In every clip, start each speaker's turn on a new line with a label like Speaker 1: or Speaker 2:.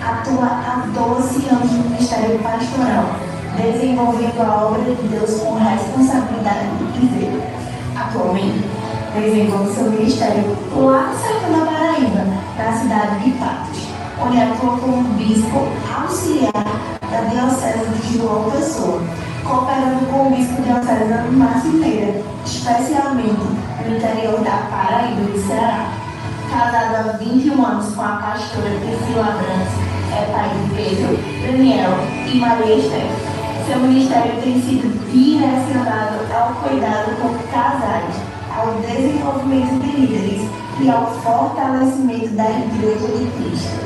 Speaker 1: atua há 12 anos no Ministério Pastoral, desenvolvendo a obra de Deus com responsabilidade e zelo. Atualmente, desenvolve seu ministério lá no sertão da Paraíba, na cidade de Patos, onde atua como bispo auxiliar da Diocese de João Pessoa, cooperando com o bispo diocesano Márcio Feira, especialmente no interior da Paraíba e do Ceará. Casado há 21 anos com a pastora Priscila Abrantes, é pai de Pedro, Daniel e Maria Esther. Seu ministério tem sido direcionado ao cuidado com casais, ao desenvolvimento de líderes e ao fortalecimento da Igreja de Cristo.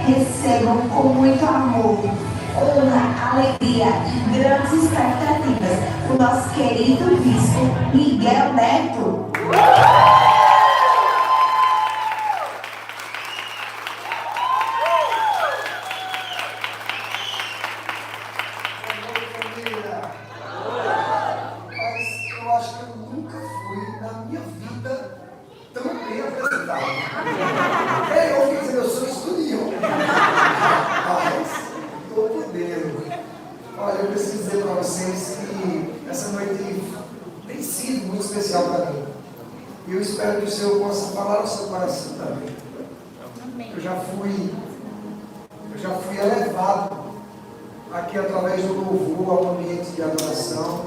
Speaker 1: Recebam com muito amor, honra, alegria e grandes expectativas o nosso querido bispo Miguel Neto.
Speaker 2: Olha, eu preciso dizer para vocês que essa noite tem sido muito especial para mim. E eu espero que o Senhor possa falar ao seu coração também. Eu já fui elevado aqui através do louvor ao ambiente de adoração.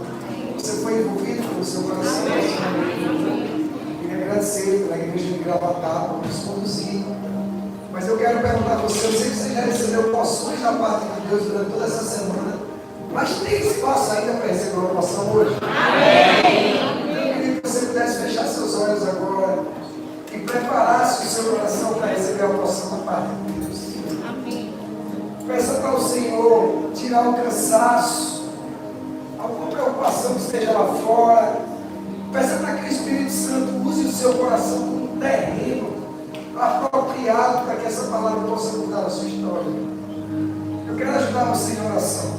Speaker 2: Você foi envolvido com o seu coração. Queria agradecer pela igreja de Gravatá por nos conduzir. Mas eu quero perguntar a você, eu sei que você já recebeu porções da parte de Deus durante toda essa semana, mas tem espaço ainda para receber uma porção hoje? Amém! Então eu queria que você pudesse fechar seus olhos agora e preparasse o seu coração para receber a porção da parte de Deus. Amém! Peça para o Senhor tirar o cansaço, alguma preocupação que esteja lá fora. Peça para que o Espírito Santo use o seu coração como um terreno apropriado para que essa palavra possa mudar a sua história. Eu quero ajudar você em oração.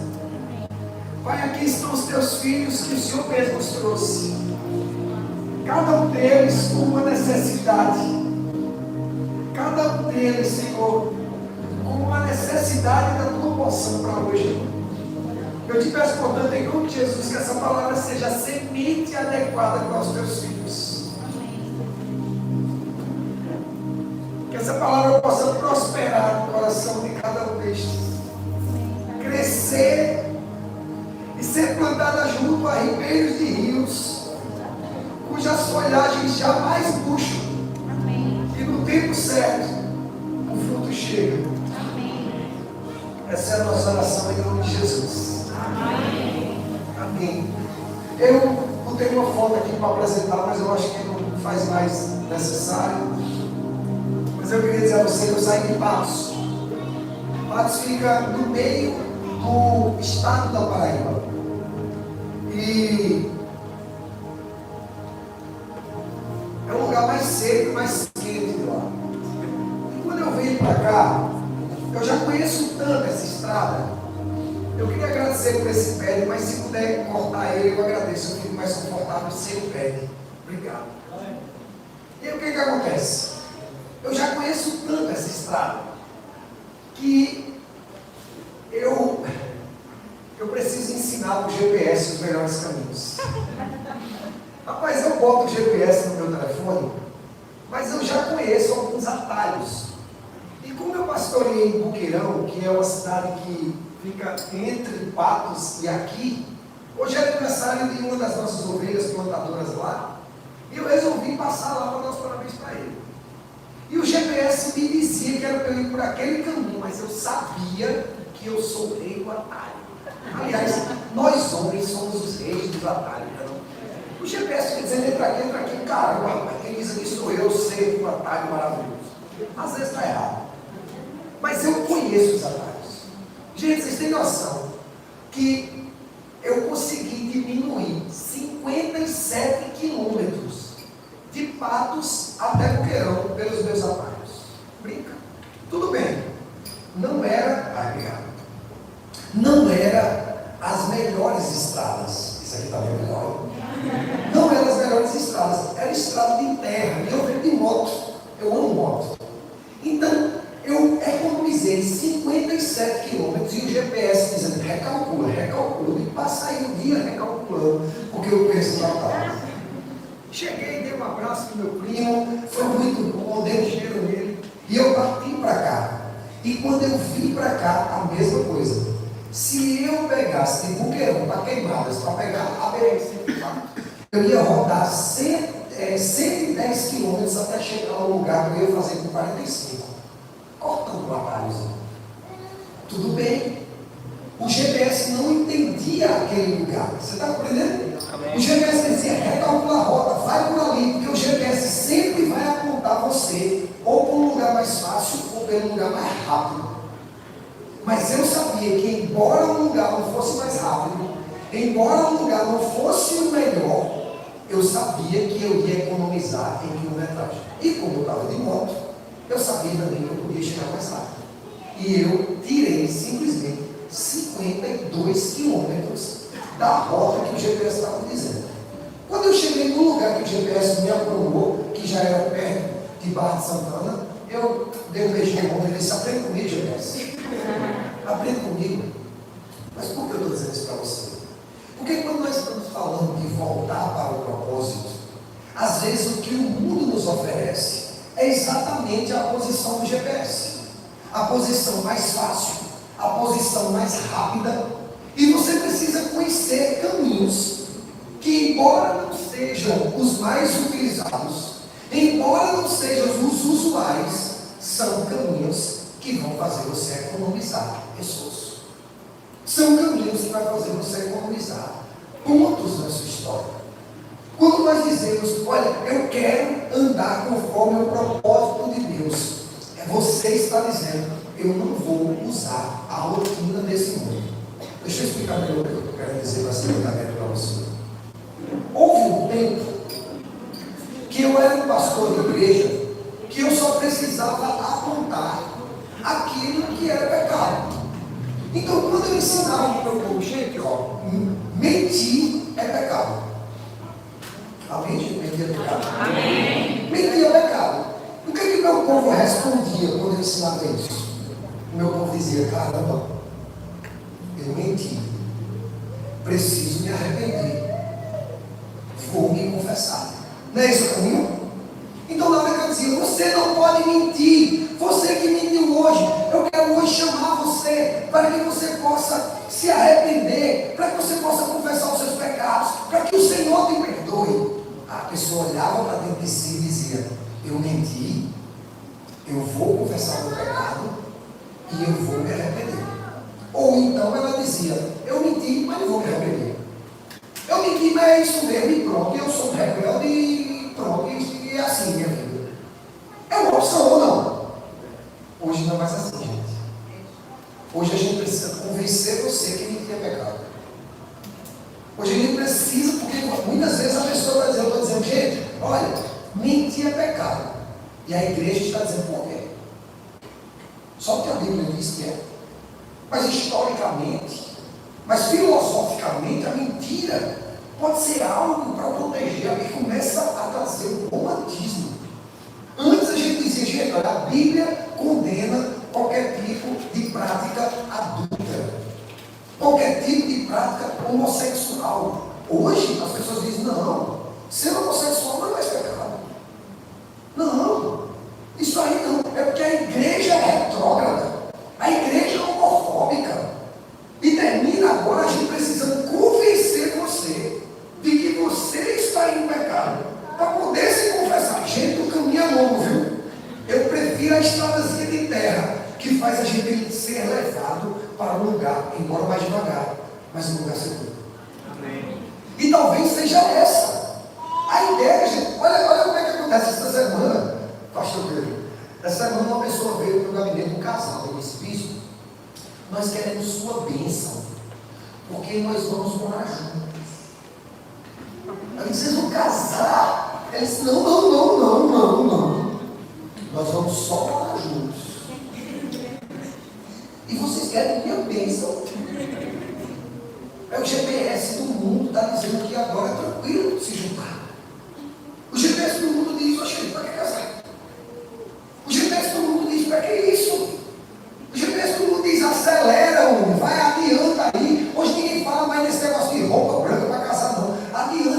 Speaker 2: Pai, aqui estão os teus filhos que o Senhor mesmo nos trouxe. Cada um deles com uma necessidade. Cada um deles, Senhor, com uma necessidade da tua porção para hoje. Eu te peço, portanto, em nome de Jesus, que essa palavra seja a semente adequada para os teus filhos. Que essa palavra possa prosperar no coração de cada um destes. Crescer e ser plantada junto a ribeiros de rios, cujas folhagens jamais murcham. E no tempo certo, o fruto chega. Essa é a nossa oração em nome de Jesus. Amém. Eu botei uma foto aqui para apresentar, mas eu acho que não faz mais necessário. Mas eu queria dizer a você que eu saí de Patos. Patos fica no meio do estado da Paraíba. E é um lugar mais seco, mais quente de lá. E quando eu venho para cá, eu já conheço tanto essa estrada. Eu queria agradecer por esse pé, mas se puder cortar ele, eu agradeço. Eu fico mais confortável sem o pé. Obrigado. E aí, o que acontece? Eu já conheço tanto essa estrada que eu preciso ensinar o GPS os melhores caminhos. Rapaz, eu boto o GPS no meu telefone, mas eu já conheço alguns atalhos. E como eu pastoreei em Boqueirão, que é uma cidade que fica entre Patos e aqui, hoje é aniversário de uma das nossas ovelhas plantadoras lá, e eu resolvi passar lá para dar os parabéns para ele. E o GPS me dizia que era para eu ir por aquele caminho, mas eu sabia que eu sou o rei do atalho. Aliás, nós homens somos os reis dos atalhos. Não? O GPS fica dizendo, entra aqui, caramba, rapaz, quem diz aqui sou eu, sei do atalho maravilhoso. Às vezes está errado. Mas eu conheço os atalhos. Gente, vocês têm noção que eu consegui diminuir 57 quilômetros de Patos até Boqueirão pelos meus atalhos. Brinca. Tudo bem. Não era as melhores estradas. Isso aqui está bem melhor. Não eram as melhores estradas. Era estrada de terra. E eu venho de moto. Eu amo moto. Então, eu economizei 57 porque eu conheço o Natal. Cheguei, dei um abraço no meu primo, foi muito bom, dei um cheiro nele, e eu parti para cá. E quando eu vim para cá, a mesma coisa. Se eu pegasse de Buqueirão para Queimadas, para pegar a BR-104, eu ia rodar 110 quilômetros até chegar ao lugar que eu ia fazer com 45, cortando o atalhozinho. Tudo bem. O GPS não entendia aquele lugar. Você está compreendendo? Amém. O GPS dizia, recalcula a rota, vai por ali, porque o GPS sempre vai apontar você ou para um lugar mais fácil ou pelo lugar mais rápido. Mas eu sabia que, embora um lugar não fosse mais rápido, embora um lugar não fosse o melhor, eu sabia que eu ia economizar em quilometragem. E como eu estava de moto, eu sabia também que eu podia chegar mais rápido. E eu tirei simplesmente 52 quilômetros da rota que o GPS estava dizendo. Quando eu cheguei no lugar que o GPS me aprovou, que já era perto de Barra de Santana, eu dei um beijinho bom e disse, aprende comigo, GPS. Aprende comigo. Mas por que eu estou dizendo isso para você? Porque quando nós estamos falando de voltar para o propósito, às vezes o que o mundo nos oferece é exatamente a posição do GPS. A posição mais fácil, a posição mais rápida, e você precisa conhecer caminhos que, embora não sejam os mais utilizados, embora não sejam os usuais, são caminhos que vão fazer você economizar esforço. São caminhos que vão fazer você economizar pontos na sua história. Quando nós dizemos, olha, eu quero andar conforme o propósito de Deus, você está dizendo, eu não vou usar a rotina desse mundo. Deixa eu explicar melhor o que eu quero dizer para para você. Houve um tempo que eu era um pastor de igreja, que eu só precisava apontar aquilo que era pecado. Então, quando eu ensinava para o meu povo, gente, mentir é pecado. Amém, gente? Mentir é pecado? Amém. Mentir é pecado. O que o meu povo respondia quando eu ensinava isso? O meu povo dizia, caramba, eu menti, preciso me arrepender, vou me confessar. Não é esse o caminho? Então na hora que eu dizia, você não pode mentir, você que mentiu hoje, eu quero hoje chamar você, para que você possa se arrepender, para que você possa confessar os seus pecados, para que o Senhor te perdoe. A pessoa olhava para dentro de si e dizia, eu menti, eu vou confessar o meu pecado e eu vou me arrepender. Ou então ela dizia, eu menti, mas não vou me arrepender. Eu menti, mas é isso mesmo, e pronto, eu sou um rebelde e pronto, e é assim minha vida. É uma opção ou não? Hoje não é mais assim, gente. Hoje a gente precisa convencer você que mentir é pecado. Hoje a gente precisa, porque muitas vezes a pessoa está dizendo, eu estou dizendo, gente, olha, mentir é pecado. E a igreja está dizendo, por quê? Só porque a Bíblia diz que é. Mas historicamente, mas filosoficamente, a mentira pode ser algo para proteger, e começa a trazer o romantismo. Antes a gente dizia, gente, olha, a Bíblia condena qualquer tipo de prática adulta, qualquer tipo de prática homossexual. Hoje as pessoas dizem, não, ser homossexual não é mais pecado. Não, isso aí não, é porque a igreja é retrógrada, a igreja é homofóbica. E termina agora a gente precisando convencer você de que você está em pecado, para poder se confessar. Gente, o caminho é longo, viu? Eu prefiro a estradazinha de terra, que faz a gente ser levado para um lugar, embora mais devagar, mas um lugar seguro. Amém. E talvez seja essa a ideia, gente. Olha como é que acontece essa semana, pastor Pedro. Essa semana uma pessoa veio para o gabinete do casal e disse, bispo, nós queremos sua bênção, porque nós vamos morar juntos. Eu disse, vocês vão casar? Ele disse, não. Nós vamos só morar juntos. E vocês querem minha bênção? É o GPS do mundo está dizendo que agora é tranquilo se juntar. O GPS do mundo diz, oxe, para que casar? O GPS do mundo diz, para que isso? O GPS do mundo diz, acelera, homem, vai, adianta aí. Hoje ninguém fala mais nesse negócio de roupa branca para casar, não. Adianta.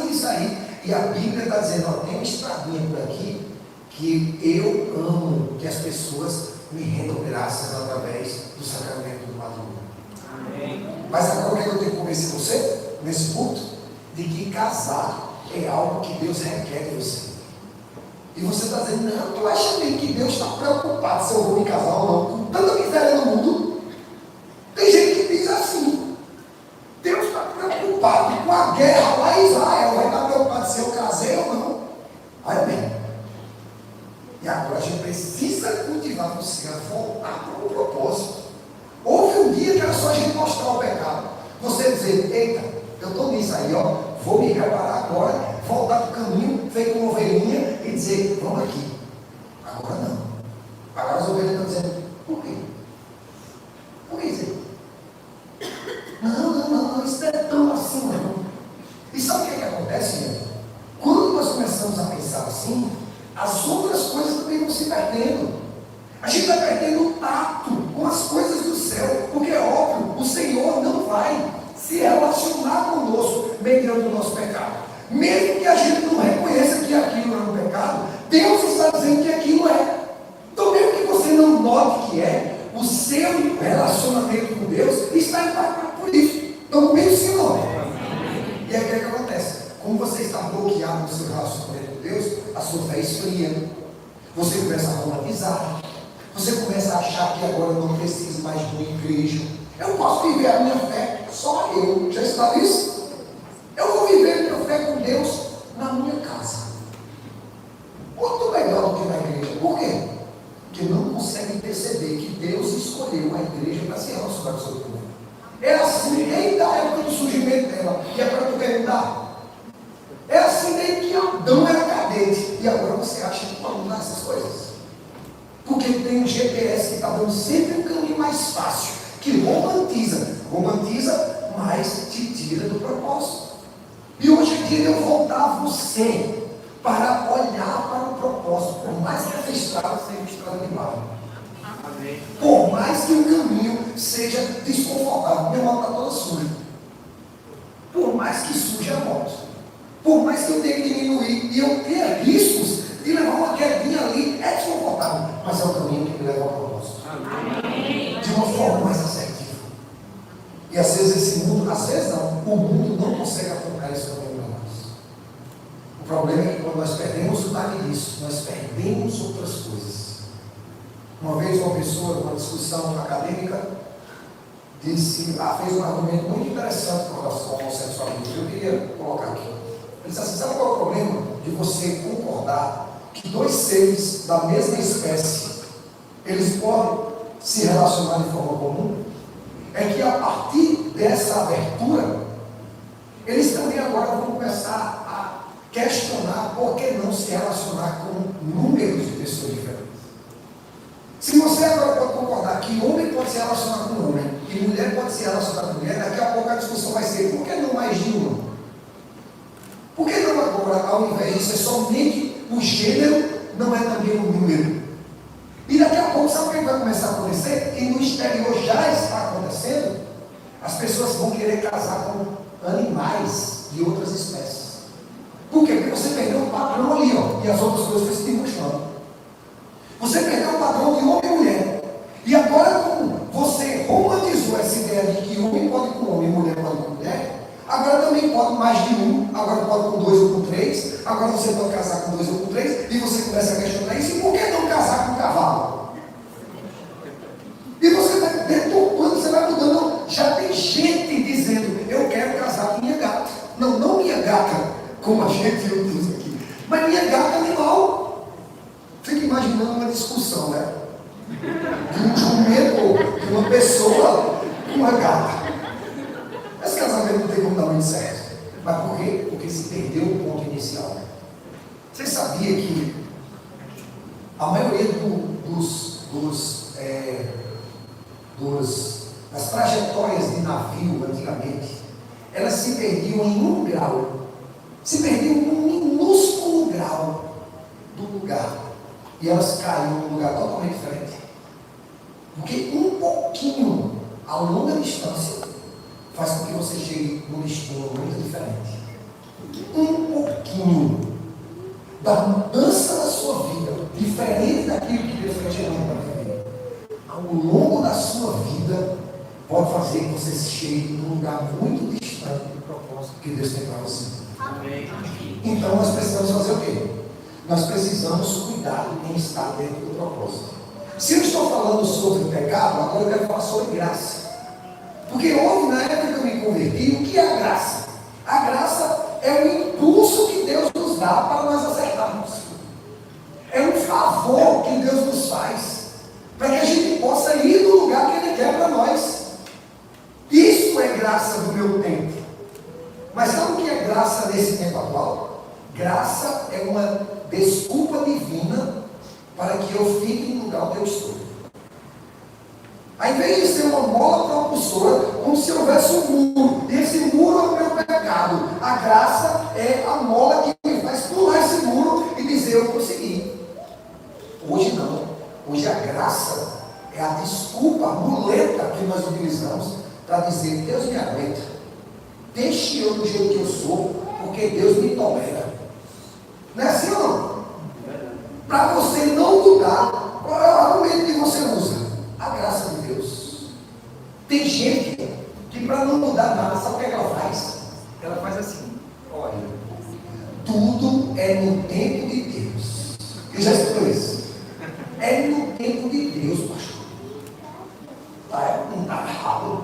Speaker 2: que eu amo que as pessoas me rendam graças através do sacramento do matrimônio. Amém. Mas agora o que eu tenho que convencer você, nesse culto? De que casar é algo que Deus requer de você. E você está dizendo, não, tu acha bem que Deus está preocupado se eu vou me casar ou não? Com tanta miséria no mundo. Tem gente que diz assim, Deus está preocupado com a guerra lá em Israel, vai estar preocupado se eu casei ou não. Olha bem. E agora a gente precisa cultivar você a voltar para o propósito. Houve um dia que era só a gente mostrar o pecado. Você dizer, eita, eu estou nisso aí, ó, vou me reparar agora, voltar para o caminho, feito uma ovelhinha e dizer, vamos aqui. Agora não. Agora as ovelhas estão dizendo, por quê? Por que isso? Não, isso não é tão assim, não. E sabe o que acontece, gente? Quando nós começamos a pensar assim, as outras coisas também vão se perdendo. A gente vai perdendo o tato com as coisas do céu, porque é óbvio, o Senhor não vai se relacionar conosco mediante o nosso pecado. Mesmo que a gente não reconheça que aquilo é um pecado, Deus está dizendo que aquilo é. Então, mesmo que você não note que é, o seu relacionamento com Deus está impactado por isso. Então, pense sim, não. E aí o que acontece? Como você está bloqueado no seu relacionamento com Deus, a sua fé esfria. Você começa a romantizar. Você começa a achar que agora eu não preciso mais de uma igreja. Eu posso viver a minha fé só eu. Já está isso? Eu vou viver a minha fé com Deus na minha casa. Muito melhor do que na igreja. Por quê? Porque não conseguem perceber que Deus escolheu a igreja para se relacionar com o seu povo. É assim desde a época do surgimento dela. E agora tu quer mudar? É assim desde que Adão era cadete. E agora você acha que pode mudar essas coisas? Porque tem um GPS que está dando sempre um caminho mais fácil, que romantiza, mas te tira do propósito. E hoje em dia eu voltar você para olhar para o propósito, por mais que essa estrada seja estrada de barro. Por mais que o caminho seja desconfortável, minha moto está toda suja. Por mais que suje a moto, por mais que eu tenha que diminuir e eu tenha riscos de levar uma quedinha ali, é desconfortável, mas é o caminho que me leva ao propósito. Amém. De uma forma mais assertiva. E às vezes esse mundo, às vezes não, o mundo não consegue apontar esse caminho para nós. O problema é que quando nós perdemos o time disso, nós perdemos outras coisas. Uma vez uma pessoa, numa discussão acadêmica, fez um argumento muito interessante com relação ao homossexualismo. Eu queria colocar aqui. Ele disse assim, sabe qual é o problema de você concordar que dois seres da mesma espécie, eles podem se relacionar de forma comum? É que a partir dessa abertura, eles também agora vão começar a questionar por que não se relacionar com números de pessoas diferentes. Se você agora pode concordar que homem pode se relacionar com homem e mulher pode se relacionar com mulher, daqui a pouco a discussão vai ser por que não mais de uma? Por que não agora, ao invés de ser somente o gênero, não é também o número? E daqui a pouco, sabe o que vai começar a acontecer? E no exterior já está acontecendo. As pessoas vão querer casar com animais de outras espécies. Por quê? Porque você perdeu o padrão ali, ó, e as outras coisas estão se demonstrando. Você perdeu o padrão de homem e mulher. E agora, como você romantizou essa ideia de que homem pode com homem e mulher pode com mulher, agora também pode mais de um, agora pode com 2 ou com 3, agora você pode casar com 2 ou com 3, e você começa a questionar isso, e por que não casar com um cavalo? E você vai deturpando, você vai mudando. Já tem gente dizendo, eu quero casar com minha gata. Não minha gata, como a gente usa aqui, mas minha gata animal. Fica imaginando uma discussão, né? De um jumento, de uma pessoa com uma gata. Esse casamento não tem como dar muito certo. Mas por quê? Porque se perdeu o ponto inicial. Você sabia que a maioria das trajetórias de navio antigamente, elas se perdiam em 1 grau. Se perdiam em um minúsculo grau do lugar. E elas caíam num lugar totalmente diferente. Porque um pouquinho, a longa distância, faz com que você chegue num destino muito diferente. Um pouquinho da mudança da sua vida diferente daquilo que Deus está chamando para viver, ao longo da sua vida, pode fazer que você se chegue num lugar muito distante do propósito que Deus tem para você.
Speaker 3: Amém.
Speaker 2: Então nós precisamos fazer o quê? Nós precisamos cuidar em estar dentro do propósito. Se eu estou falando sobre pecado, agora eu quero falar sobre graça. Porque houve, na época que eu me converti, o que é a graça? A graça é o impulso que Deus nos dá para nós acertarmos. É um favor que Deus nos faz para que a gente possa ir no lugar que Ele quer para nós. Isso é graça do meu tempo. Mas sabe o que é graça nesse tempo atual? Graça é uma desculpa divina para que eu fique no lugar onde eu estou. Ao invés de ser uma mola propulsora, como se houvesse um muro, e esse muro é o meu pecado. A graça é a mola que me faz pular esse muro e dizer: eu consegui. Hoje não. Hoje a graça é a desculpa, a muleta que nós utilizamos para dizer: Deus me aguenta. Deixe eu do jeito que eu sou, porque Deus me tolera. Não é assim ou não? Para você não mudar, qual é o argumento que você usa? A graça de Deus. Tem gente que para não mudar nada, sabe o que ela faz? Ela faz assim: olha, tudo é no tempo de Deus. Eu já escutou isso? É no tempo de Deus, pastor. Não está errado.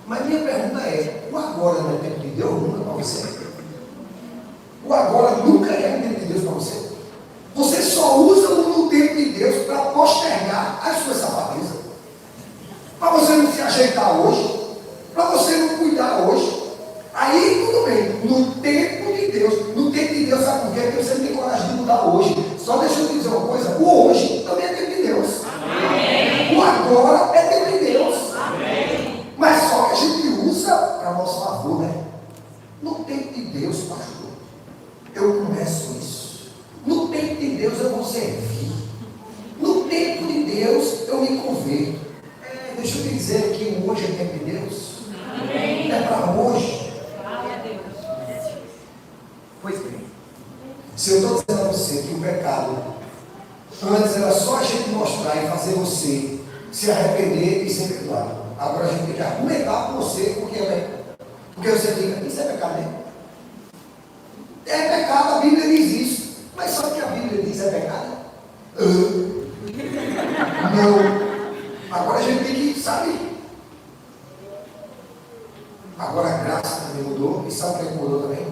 Speaker 2: Mas minha pergunta é: o agora não é tempo de Deus nunca para você? O agora nunca é o tempo de Deus para você? Você só usa no tempo de Deus para postergar as suas safadezas. Para você não se ajeitar hoje, para você não cuidar hoje. Aí tudo bem, no tempo de Deus, sabe por quê? Porque você não tem coragem de mudar hoje. Só deixa eu te dizer uma coisa: o hoje também é tempo de Deus. Amém. O agora é tempo de Deus. Amém. Mas só que a gente usa para nosso favor, né? No tempo de Deus, pastor, eu começo isso. No tempo de Deus eu vou servir. No tempo de Deus eu me converto. Deixa eu te dizer que o hoje é tempo de Deus. Amém. É para hoje. Pois bem, se eu estou dizendo a você que o pecado antes era só a gente mostrar e fazer você se arrepender e ser perdoado, agora a gente tem que argumentar com você porque é pecado. Porque você fica: isso é pecado mesmo? É pecado, a Bíblia diz isso. Mas sabe o que a Bíblia diz é pecado? Não. Agora a gente tem que, sabe? Agora a graça também mudou. E sabe o que mudou também?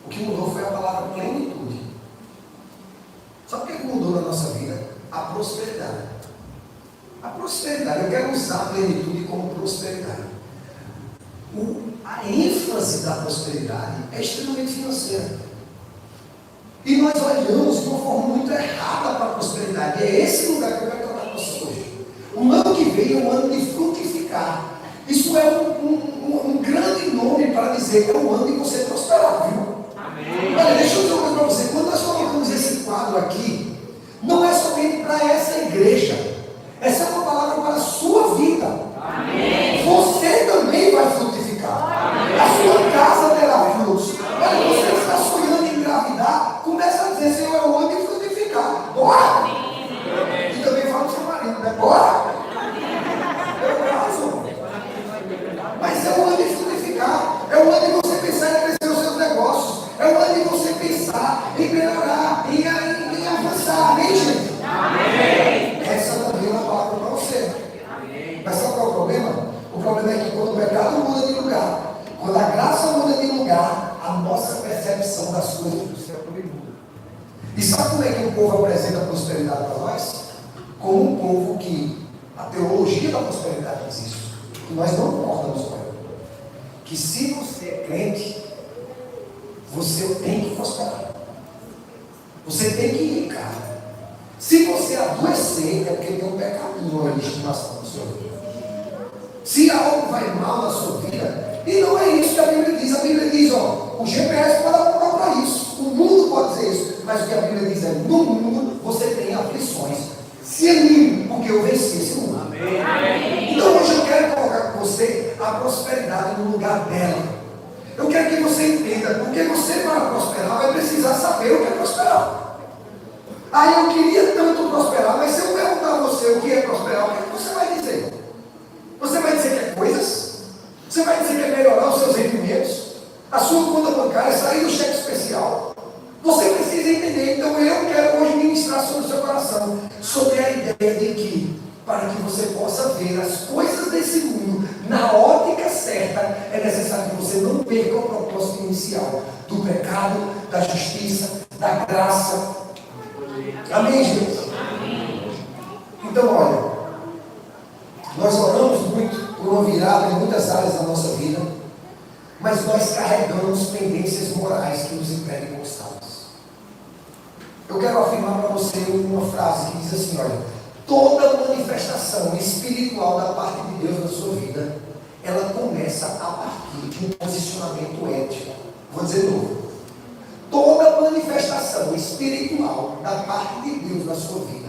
Speaker 2: O que mudou foi a palavra plenitude. Sabe o que mudou na nossa vida? A prosperidade. A prosperidade. Eu quero usar a plenitude como prosperidade. A ênfase da prosperidade é extremamente financeira. E nós olhamos de uma forma muito errada para a prosperidade. E é esse lugar que eu quero tratar com vocês hoje. O ano que vem é um ano de frutificar. Isso é um grande nome para dizer que é um ano de você prosperar, viu? Amém. Olha, deixa eu dizer uma coisa para você. Quando nós colocamos esse quadro aqui, não é somente para essa igreja. Essa é uma palavra para a sua vida. Amém. Você também vai frutificar. Amém. A sua casa terá frutos. Olha, você está sonhando em engravidar, começa a dizer: Senhor, é o ano de frutificar. Bora! Amém. E também fala para o seu marido, né? Bora! Mas é o ano de frutificar, é o ano de você pensar em crescer os seus negócios, é o ano de você pensar em melhorar, em avançar, amém, gente? Amém. Essa também é uma palavra para você. Amém. Mas sabe qual é o problema? O problema é que quando o pecado muda de lugar, quando a graça muda de lugar, a nossa percepção das coisas do céu também muda. E sabe como é que o povo apresenta a prosperidade para nós? Como um povo que a teologia da prosperidade diz isso. Que nós não concordamos com ela. Que se você é crente, você tem que prosperar. Você tem que ir, cara. Se você adoecer, é porque tem um pecadinho ali de estimação na sua vida. Se algo vai mal na sua vida, e não é isso que a Bíblia diz. A Bíblia diz, ó, o GPS pode apontar para isso. O mundo pode dizer isso. Mas o que a Bíblia diz é: no mundo você tem aflições. Se anime, porque eu venci esse mundo. Amém. Então hoje eu quero colocar com você a prosperidade no lugar dela. Eu quero que você entenda, porque você para prosperar vai precisar saber o que é prosperar. Aí eu queria tanto prosperar, mas se eu perguntar a você o que é prosperar, o que é que você vai dizer? Você vai dizer que é coisas? Você vai dizer que é melhorar os seus rendimentos? A sua conta bancária, sair do cheque especial? Você precisa entender. Então eu quero hoje ministrar sobre o seu coração, sobre a ideia de que, para que você possa ver as coisas desse mundo na ótica certa, é necessário que você não perca o propósito inicial do pecado, da justiça, da graça. Amém, gente? Então, olha, nós oramos muito por uma virada em muitas áreas da nossa vida, mas nós carregamos pendências morais que nos impedem conquistá-las. Eu quero afirmar para você uma frase que diz assim, olha, toda manifestação espiritual da parte de Deus na sua vida, ela começa a partir de um posicionamento ético. Vou dizer de novo. Toda manifestação espiritual da parte de Deus na sua vida,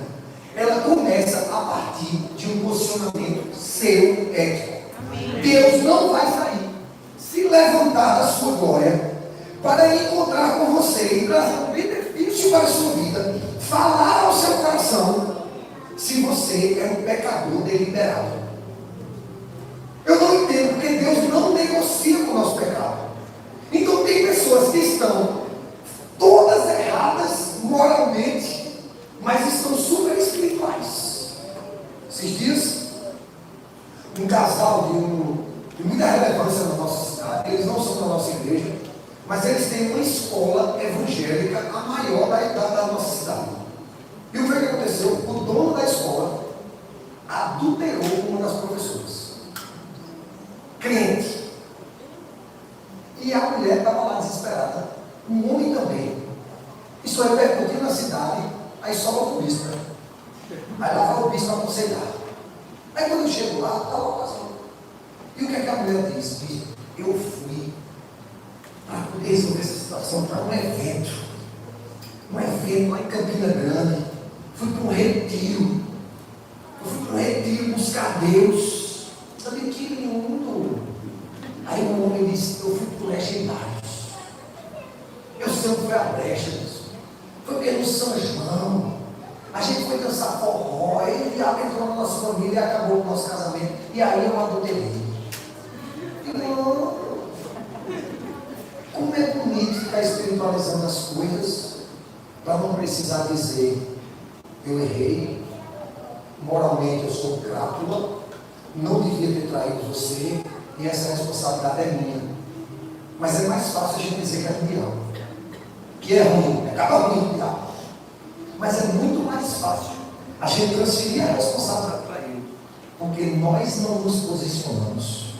Speaker 2: ela começa a partir de um posicionamento seu ético. Deus não vai sair, se levantar da sua glória, para encontrar com você e trazer um benefício para a sua vida, falar ao seu coração, se você é um pecador deliberado. Eu não entendo, porque Deus não negocia com o nosso pecado. Então tem pessoas que estão todas erradas moralmente, mas estão super espirituais. Esses dias, um casal de muita relevância na nossa cidade, eles não são da nossa igreja, mas eles têm uma escola evangélica, a maior da nossa cidade. E o que aconteceu? O dono da escola adulterou uma das professoras, crente. E a mulher estava lá desesperada, o homem também. Isso repercutiu na cidade, aí sobe o bispo. Aí lá vai o bispo aconselhar. Aí quando eu chego lá, está lá o casal. E o que é que a mulher diz? Diz, eu fui para poder resolver essa situação para um evento lá em Campina Grande. Fui para um retiro. Eu fui para um retiro buscar Deus. Eu disse, que lindo. Aí o homem disse, eu fui para o Legendários. Eu sempre fui a brecha disso. Foi pelo São João. A gente foi dançar forró. Ele entrou na nossa família e acabou o nosso casamento. E aí eu adulterei. Como é bonito ficar espiritualizando as coisas para não precisar dizer eu errei, moralmente eu sou crátula, não devia ter traído você e essa responsabilidade é minha. Mas é mais fácil a gente dizer que é do diabo, que é ruim, acaba ruim do diabo. Mas é muito mais fácil a gente transferir a responsabilidade para ele, porque nós não nos posicionamos,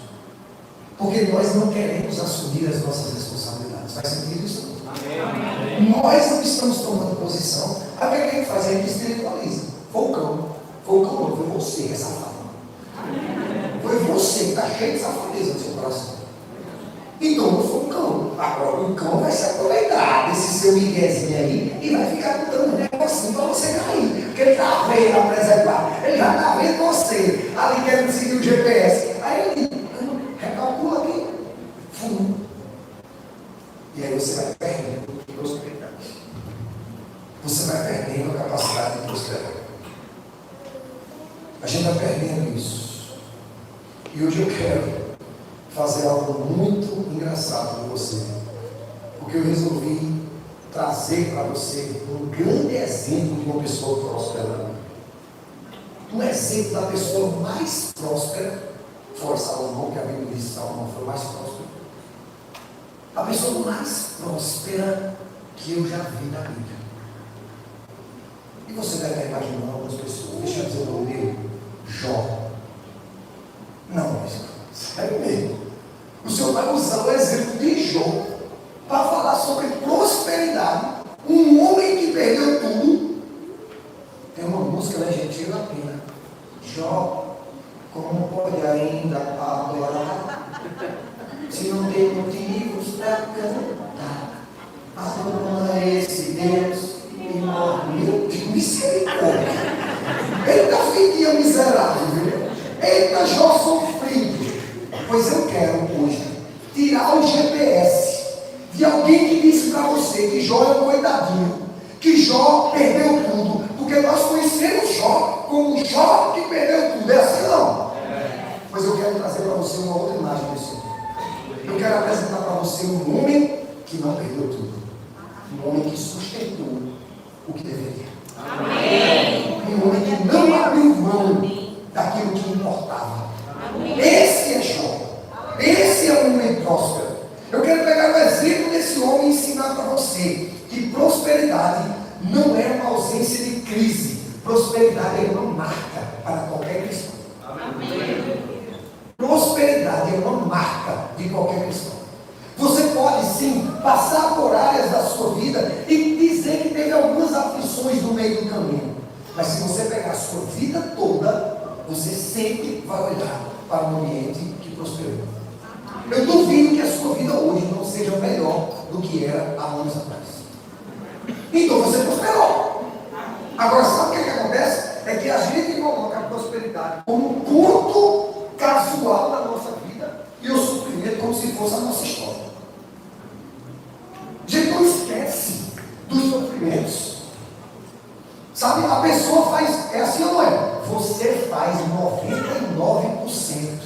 Speaker 2: porque nós não queremos assumir as nossas responsabilidades. Faz sentido isso? Amém. Nós não estamos tomando posição. Aí o que a gente faz? A gente espiritualiza. Foi o cão não, foi você que é safado. Foi você que está cheio de safadeza no seu coração. Então não foi o cão. Agora o cão vai se aproveitar desse seu miguezinho aí e vai ficar dando um negocinho para você cair. Porque ele está vendo a preservar. Ele já está vendo você ali querendo seguir o GPS. Aí ele recalcula aqui. Fundo. E aí você vai perdendo prosperidade. Você vai perdendo a capacidade de prosperar. A gente vai perdendo isso. E hoje eu quero fazer algo muito engraçado com você. Porque eu resolvi trazer para você um grande exemplo de uma pessoa próspera. Um exemplo da pessoa mais próspera. Fora Salomão, que a Bíblia diz que Salomão foi mais próspero. A pessoa mais próspera que eu já vi na Bíblia. E você deve estar imaginando algumas pessoas. Deixa eu dizer o nome dele. Jó. Não, mas sério mesmo. O Senhor vai usar o exemplo de Jó para falar sobre prosperidade. Um homem que perdeu tudo. Tem uma música da Argentina latina. Jó, como pode ainda adorar? Se não tem motivos para cantar, adora esse Deus e morre. Meu Deus, misericórdia. Eita, filhinha miserável, viu? Eita, Jó sofrido. Pois eu quero hoje tirar o GPS de alguém que disse para você que Jó é um coitadinho, que Jó perdeu tudo. Porque nós conhecemos Jó como Jó que perdeu tudo. É assim não? Mas eu quero trazer para você uma outra imagem desse homem. Eu quero apresentar para você um homem que não perdeu tudo. Um homem que sustentou o que deveria. Amém. Um homem que não abriu mão daquilo que importava. Amém. Esse é Jó. Esse é um homem próspero. Eu quero pegar o exemplo desse homem e ensinar para você que prosperidade não é uma ausência de crise. Prosperidade é uma marca para qualquer cristão. Amém. Prosperidade é uma marca de qualquer cristão. Você pode sim passar por áreas da sua vida e dizer que teve algumas aflições no meio do caminho. Mas se você pegar a sua vida toda, você sempre vai olhar para um ambiente que prosperou. Eu duvido que a sua vida hoje não seja melhor do que era há anos atrás. Então você prosperou. Agora sabe o que acontece? É que a gente coloca a prosperidade como um ponto casual da nossa vida e o sofrimento como se fosse a nossa história. A gente não esquece dos sofrimentos. Sabe, a pessoa faz, é assim ou não é? Você faz 99%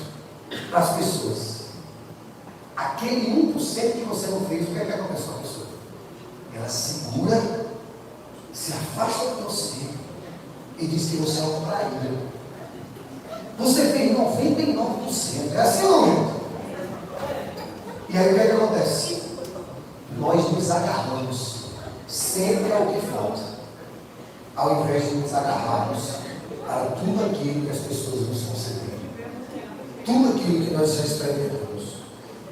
Speaker 2: para as pessoas. Aquele 1% que você não fez, o que é que acontece com a pessoa? Ela segura, se afasta de você e diz que você é um traído. Você fez 99%. É assim ou não? E aí o que é que acontece? Nós nos agarramos sempre ao que falta, ao invés de nos agarrarmos para tudo aquilo que as pessoas nos concederam, tudo aquilo que nós já experimentamos.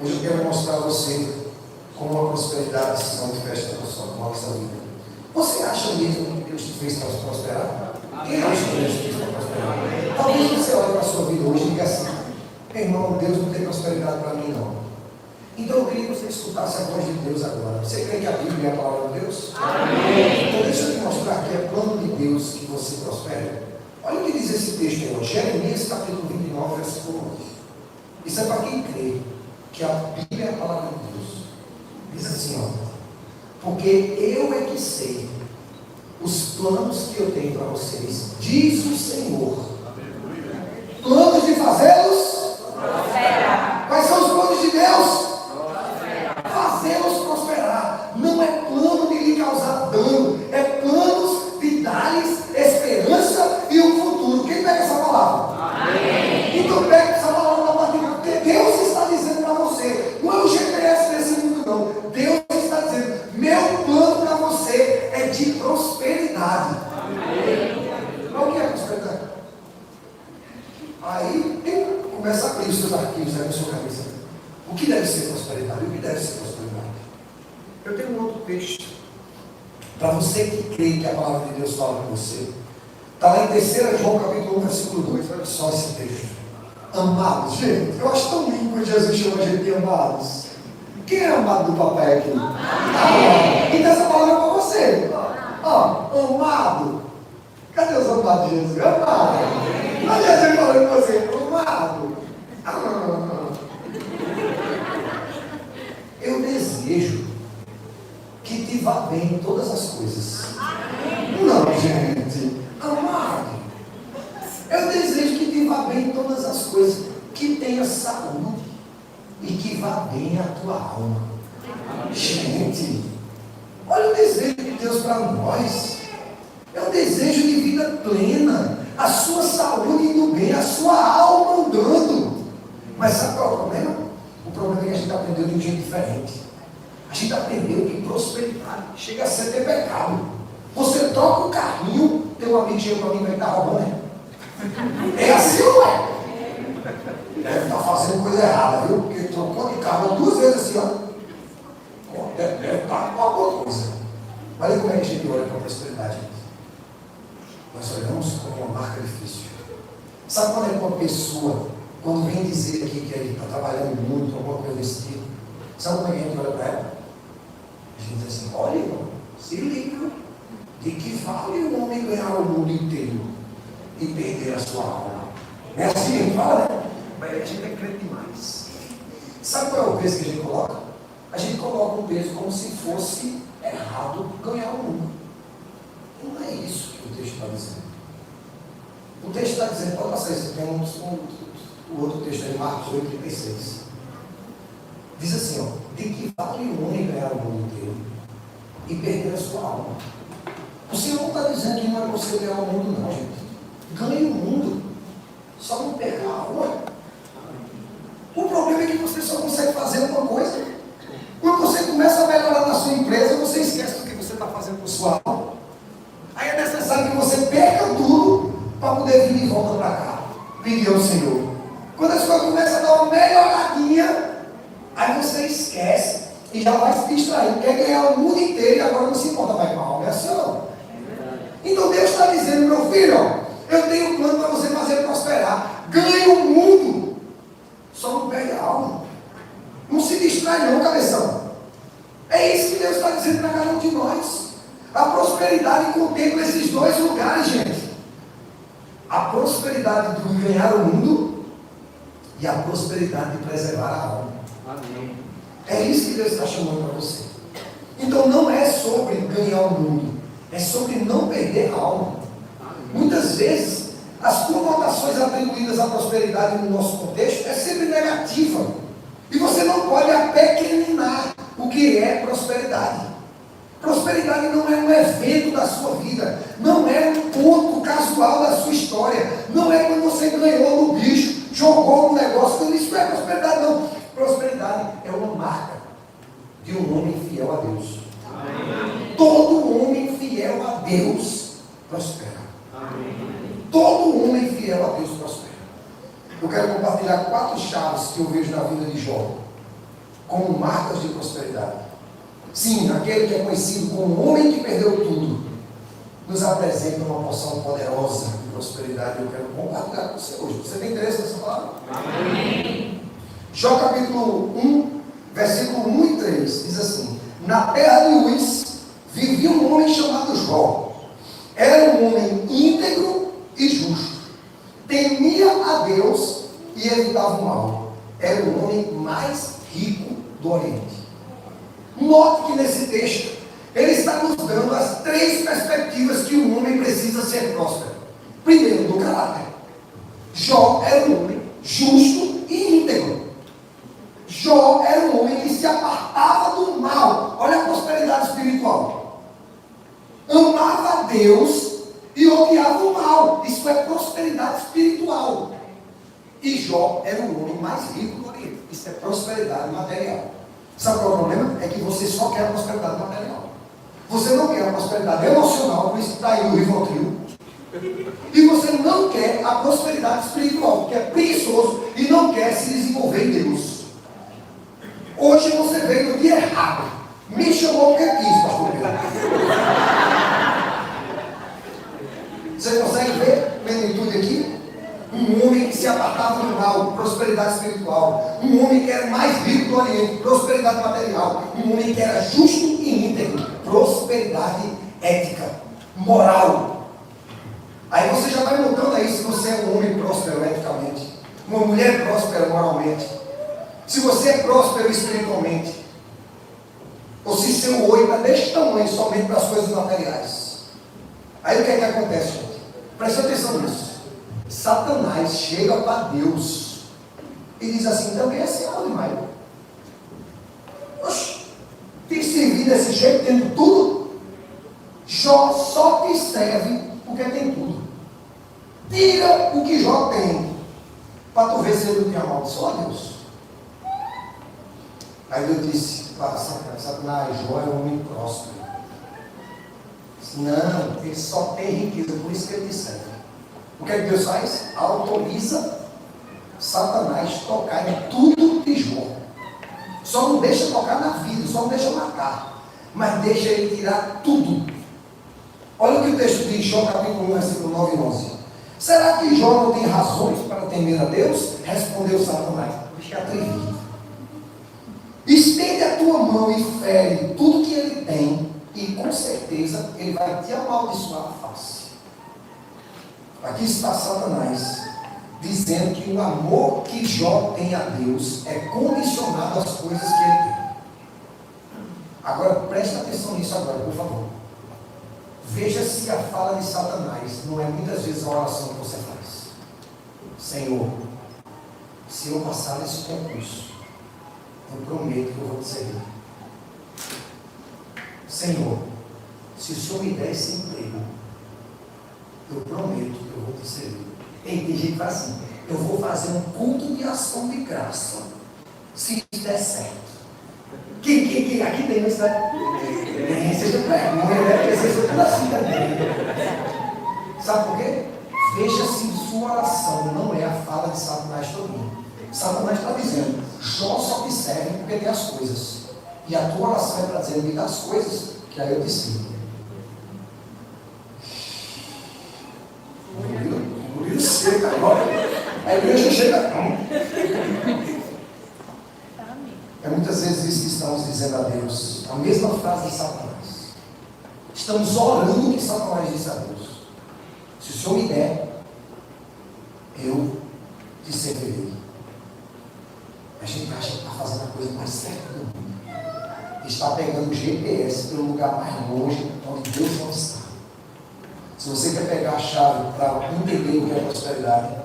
Speaker 2: Hoje eu quero mostrar a você como uma prosperidade se manifesta na sua vida. Você acha mesmo que Deus te fez para prosperar? Quem acha que Deus te fez para prosperar? Talvez você olhe para a sua vida hoje e diga assim: irmão, Deus não tem prosperidade para mim não. Então eu queria que você escutasse a voz de Deus agora. Você crê que a Bíblia é a palavra de Deus? Amém. Então deixa eu te mostrar que é plano de Deus que você prospere. Olha o que diz esse texto aí, Jeremias capítulo 29, versículo 11. Isso é para quem crê que a Bíblia é a palavra de Deus. Diz assim, ó: porque eu é que sei os planos que eu tenho para vocês, diz o Senhor. Planos de fazê-los prosperar. Quais são os planos de Deus? Fazê-los prosperar. Não é plano de lhe causar dano, é planos de dar-lhes esperança e um futuro. Quem pega essa palavra? Amém. Então pega essa palavra na partida, porque Deus está dizendo para você, não é o GPS desse mundo não. Deus está dizendo: meu plano para você é de prosperidade. Amém. Mas o que é prosperidade? Aí começa a abrir os seus arquivos aí na sua cabeça. O que deve ser prosperidade? O que deve ser prosperidade? Eu tenho um outro texto para você que crê que a palavra de Deus fala com você. Está lá em 3 João capítulo 1, versículo 2. Olha só esse texto. Amados, gente, eu acho tão lindo quando Jesus chama a gente de amados. Quem é amado do papai aqui? Então essa palavra é para você. Amado. Cadê os amados de Jesus? Amado. Olha Jesus falando com você. Amado. Eu desejo que te vá bem em todas as coisas. Não, gente. Amado. Eu desejo que te vá bem em todas as coisas. Que tenha saúde. E que vá bem a tua alma. Gente, olha o desejo de Deus para nós. É um desejo de vida plena. A sua saúde indo bem, a sua alma andando. Mas sabe qual é o problema? O problema é que a gente aprendeu de um jeito diferente. A gente aprendeu que prosperidade chega a ser ter pecado. Você troca o carrinho, teu amigo chega para mim e vai estar roubando, né? É assim ou não é? Deve estar fazendo coisa errada, viu? Porque trocou de carro 2 vezes assim, ó. Deve estar com alguma coisa. Olha como é que a gente olha para a prosperidade. Nós olhamos como uma marca difícil. Sabe quando é que uma pessoa, quando vem dizer aqui que ele está trabalhando muito, alguma coisa desse tipo, sabe como é que a gente olha para ela? A gente diz assim: olha, irmão, se liga, de que vale o homem ganhar o mundo inteiro e perder a sua alma? É assim que a gente fala, né? Mas a gente é crente demais. Sabe qual é o peso que a gente coloca? A gente coloca um peso como se fosse errado ganhar o mundo. Não é isso que o texto está dizendo. O texto está dizendo, pode passar isso, tem o outro texto aí, Marcos 8,36. Diz assim, ó, de que vale o homem ganhar o mundo inteiro e perder a sua alma? O Senhor não está dizendo que não é para você ganhar o mundo, não, gente. Ganhe o mundo, só não perca a alma. O problema é que você só consegue fazer uma coisa. Quando você começa a melhorar na sua empresa, você esquece do que você está fazendo com a sua alma. Aí é necessário que você perca tudo para poder vir de volta para cá. Pedir ao Senhor. Quando as coisas começam a dar uma melhoradinha, aí você esquece e já vai se distrair. Quer ganhar o mundo inteiro e agora não se importa mais com a alma. É assim ou não? Então Deus está dizendo, meu filho, ó, eu tenho um plano para você fazer prosperar. Ganhe o mundo. Só não perde a alma. Não se distrai não, cabeção. É isso que Deus está dizendo para cada um de nós. A prosperidade contempla esses dois lugares, gente. A prosperidade de ganhar o mundo e a prosperidade de preservar a alma. Amém. É isso que Deus está chamando para você. Então não é sobre ganhar o mundo, é sobre não perder a alma. Amém. Muitas vezes as conotações atribuídas à prosperidade no nosso contexto é sempre negativa. E você não pode apequeninar o que é prosperidade. Prosperidade não é um evento da sua vida, não é um ponto casual da sua história, não é quando você ganhou no bicho, jogou no negócio, isso não é prosperidade não. Prosperidade é uma marca de um homem fiel a Deus. Amém. Todo homem fiel a Deus prospera. Amém. Todo homem fiel a Deus prospera. Eu quero compartilhar 4 chaves que eu vejo na vida de Jó como marcas de prosperidade. Sim, aquele que é conhecido como o homem que perdeu tudo, nos apresenta uma porção poderosa de prosperidade. Eu quero compartilhar com você hoje. Você tem interesse nessa palavra? Amém. Jó capítulo 1, versículo 1 e 3, diz assim: na terra de Uz vivia um homem chamado Jó. Era um homem íntegro e justo. Temia a Deus e evitava o mal. Era o homem mais rico do Oriente. Note que nesse texto, ele está nos dando as 3 perspectivas que um homem precisa ser próspero. Primeiro, do caráter. Jó era um homem justo e íntegro. Jó era um homem que se apartava do mal. Olha a prosperidade espiritual. Amava a Deus e odiava o mal. Isso é prosperidade espiritual. E Jó era o homem mais rico do Oriente. Isso é prosperidade material. Sabe qual é o problema? É que você só quer a prosperidade material. Você não quer a prosperidade emocional, por isso está aí o Rivotril. E você não quer a prosperidade espiritual, porque é preguiçoso e não quer se desenvolver em Deus. Hoje você veio no dia errado. Me chamou porque quis, pastor Pedro. Você consegue ver plenitude aqui? Um homem que se apartava do mal, prosperidade espiritual. Um homem que era mais rico do Oriente, prosperidade material. Um homem que era justo e íntegro, prosperidade ética, moral. Aí você já vai notando aí se você é um homem próspero eticamente, uma mulher próspera moralmente, se você é próspero espiritualmente, ou se seu olho está deste tamanho somente para as coisas materiais. Aí o que é que acontece, gente? Presta atenção nisso. Satanás chega para Deus e diz assim: também é seu demais. Oxe, tem que servir desse jeito, tendo tudo? Jó só te serve porque tem tudo. Tira o que Jó tem, para tu ver se ele não tem amaldiçoa a Deus. Aí Deus disse para Satanás: Jó é um homem próspero. Não, ele só tem riqueza, por isso que ele te serve. O que é que Deus faz? Autoriza Satanás tocar em tudo de Jó. Só não deixa tocar na vida, só não deixa matar, mas deixa ele tirar tudo. Olha o que o texto diz, Jó capítulo 1, versículo 9 e 11. Será que Jó não tem razões para temer a Deus? Respondeu Satanás: bicho atrevido. Estende a tua mão e fere tudo que ele tem, e com certeza ele vai te amaldiçoar a face. Aqui está Satanás dizendo que o amor que Jó tem a Deus é condicionado às coisas que ele tem. Agora presta atenção nisso agora, por favor. Veja se a fala de Satanás não é muitas vezes a oração que você faz. Senhor, se eu passar nesse concurso, eu prometo que eu vou te servir. Senhor, se o Senhor me der esse emprego, eu prometo que eu vou te servir. Tem gente que fala assim, eu vou fazer um culto de ação de graça, se der certo. Aqui tem isso, né? Tem, seja perto, mulher deve ter tudo assim também. Sabe por quê? Veja se sua oração não é a fala de Satanás todinho. Satanás está dizendo, Jó só te serve porque tem as coisas. E a tua oração é para dizer, me dá as coisas, que aí eu te sirvo. Engoliu seco agora. A igreja chega. É muitas vezes isso que estamos dizendo a Deus. A mesma frase de Satanás. Estamos orando o que Satanás disse a Deus. Se o Senhor me der, eu te servirei. A gente acha que está fazendo a coisa mais certa do mundo. Está pegando o GPS pelo lugar mais longe onde Deus não está. Se você quer pegar a chave para entender o que é prosperidade,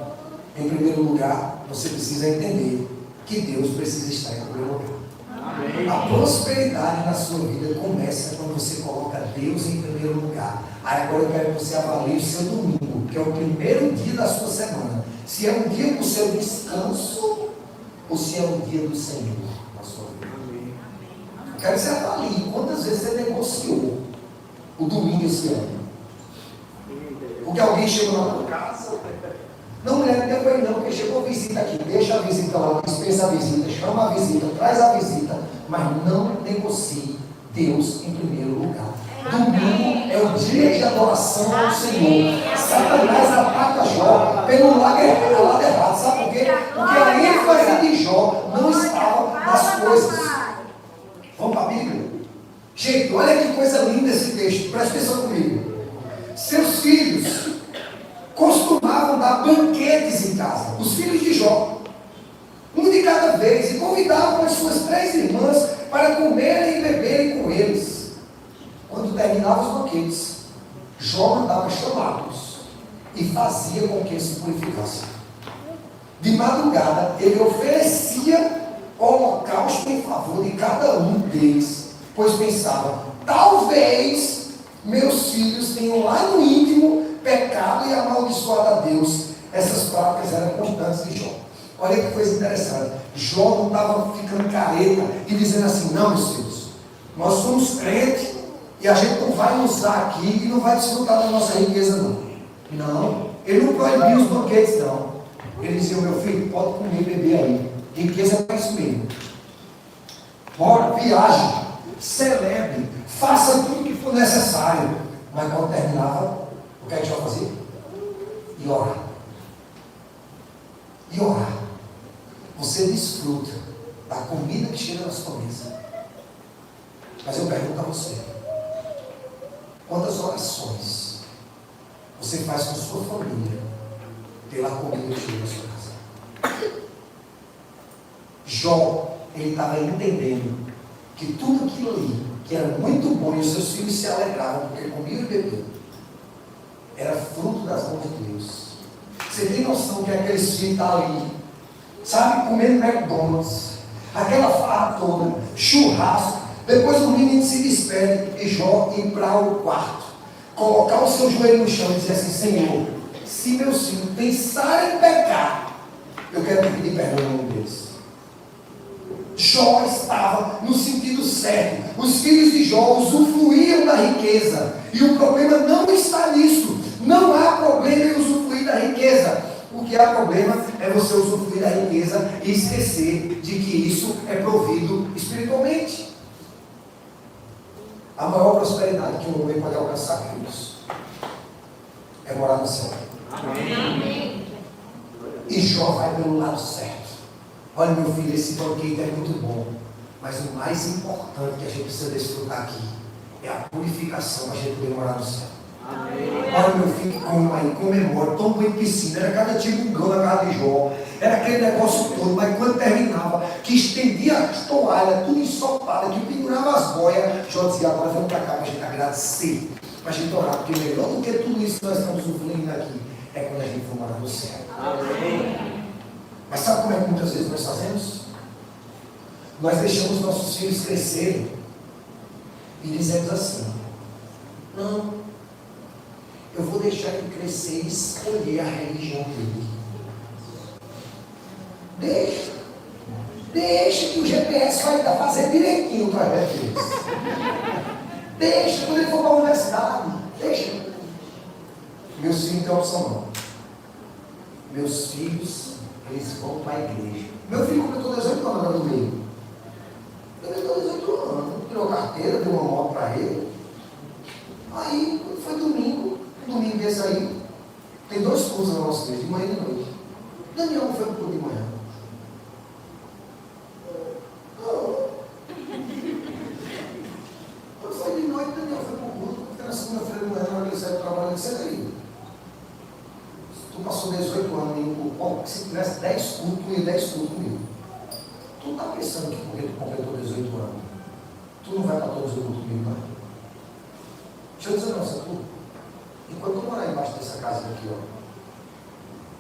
Speaker 2: em primeiro lugar, você precisa entender que Deus precisa estar em primeiro lugar. Amém. A prosperidade na sua vida começa quando você coloca Deus em primeiro lugar. Aí agora eu quero que você avalie o seu domingo, que é o primeiro dia da sua semana. Se é um dia do seu descanso ou se é um dia do Senhor na sua vida. Amém. Eu quero que você avalie quantas vezes você negociou o domingo esse ano. Porque alguém chegou na tua casa. Não, mulher, não foi não, porque chegou a visita aqui. Deixa a visita lá, dispensa a visita, chama a visita, traz a visita, mas não negocie Deus em primeiro lugar. Domingo é o dia de adoração ao Senhor. Satanás ataca Jó pelo lado errado. Sabe por quê? Porque a ênfase de Jó não estava nas coisas. Vamos para a Bíblia? Gente, olha que coisa linda esse texto. Presta atenção comigo. Seus filhos costumavam dar banquetes em casa, os filhos de Jó, um de cada vez, e convidavam as suas 3 irmãs para comerem e beberem com eles. Quando terminavam os banquetes, Jó mandava chamá-los e fazia com que eles se purificassem. De madrugada, ele oferecia holocausto em favor de cada um deles, pois pensava, talvez meus filhos tenham lá no íntimo pecado e amaldiçoado a Deus. Essas práticas eram constantes de Jó. Olha que coisa interessante. Jó não estava ficando careta e dizendo assim, não, meus filhos, nós somos crentes e a gente não vai usar aqui e não vai desfrutar da nossa riqueza não. Não, ele não proibiu os banquetes não. Ele dizia, meu filho, pode comer e beber aí. Riqueza é para isso mesmo. Bora, viaje, celebre, faça tudo o que for necessário. Mas quando terminava, o que a gente vai fazer? E orar. E orar. Você desfruta da comida que chega na sua mesa. Mas eu pergunto a você, quantas orações você faz com sua família pela comida que chega na sua casa? Jó, ele estava entendendo que tudo aquilo ali, que era muito bom, e os seus filhos se alegravam porque comiam e bebiam, era fruto das mãos de Deus. Você tem noção que aqueles filhos estão ali, sabe, comendo McDonald's, aquela farra toda, churrasco, depois o menino se despede e Jó ir para o quarto, colocar o seu joelho no chão e dizer assim, Senhor, se meus filhos pensarem em pecar, eu quero te pedir perdão no nome deles. Jó estava no sentido certo. Os filhos de Jó usufruíam da riqueza. E o problema não está nisso. Não há problema em usufruir da riqueza. O que há problema é você usufruir da riqueza e esquecer de que isso é provido espiritualmente. A maior prosperidade que um homem pode alcançar, queridos, é morar no céu. Amém. E Jó vai pelo lado certo. Olha, meu filho, esse banquete é muito bom, mas o mais importante que a gente precisa desfrutar aqui é a purificação para a gente poder morar no céu. Amém. Olha, meu filho, comemora, toma banho de piscina, era cada tigungão na casa de Jó, era aquele negócio todo, mas quando terminava, que estendia as toalhas, tudo ensopada, que pendurava as boias, Jó dizia, agora vamos para cá para a gente agradecer. Mas a gente orar, porque melhor do que tudo isso que nós estamos sofrendo aqui é quando a gente for morar no céu. Amém. Mas sabe como é que muitas vezes nós fazemos? Nós deixamos nossos filhos crescerem e dizemos assim: não, eu vou deixar ele crescer e escolher a religião dele. Deixa que o GPS vai fazer direitinho para eles. Deixa, quando ele for para a universidade, deixa. Meus filhos não têm opção não. Meus filhos, eles vão para a igreja. Meu filho completou 18 anos agora no meio. Ele completou 18 anos, tirou carteira, deu uma moto para ele. Aí, quando foi domingo, um domingo desse aí, tem 2 cursos na nossa igreja, de manhã e de noite. Daniel não foi para o culto de manhã. Quando foi de noite, Daniel foi para o culto, porque na segunda-feira de manhã, na hora que ele saiu do trabalho, ele saiu aí. Tu passou 18 anos em um culto, se tivesse 10 cultos, tu ia 10 cultos comigo. Tu está pensando que porque tu completou 18 anos, tu não vai para todos os cultos comigo, não? Deixa eu dizer não, tu, enquanto tu morar embaixo dessa casa aqui, ó,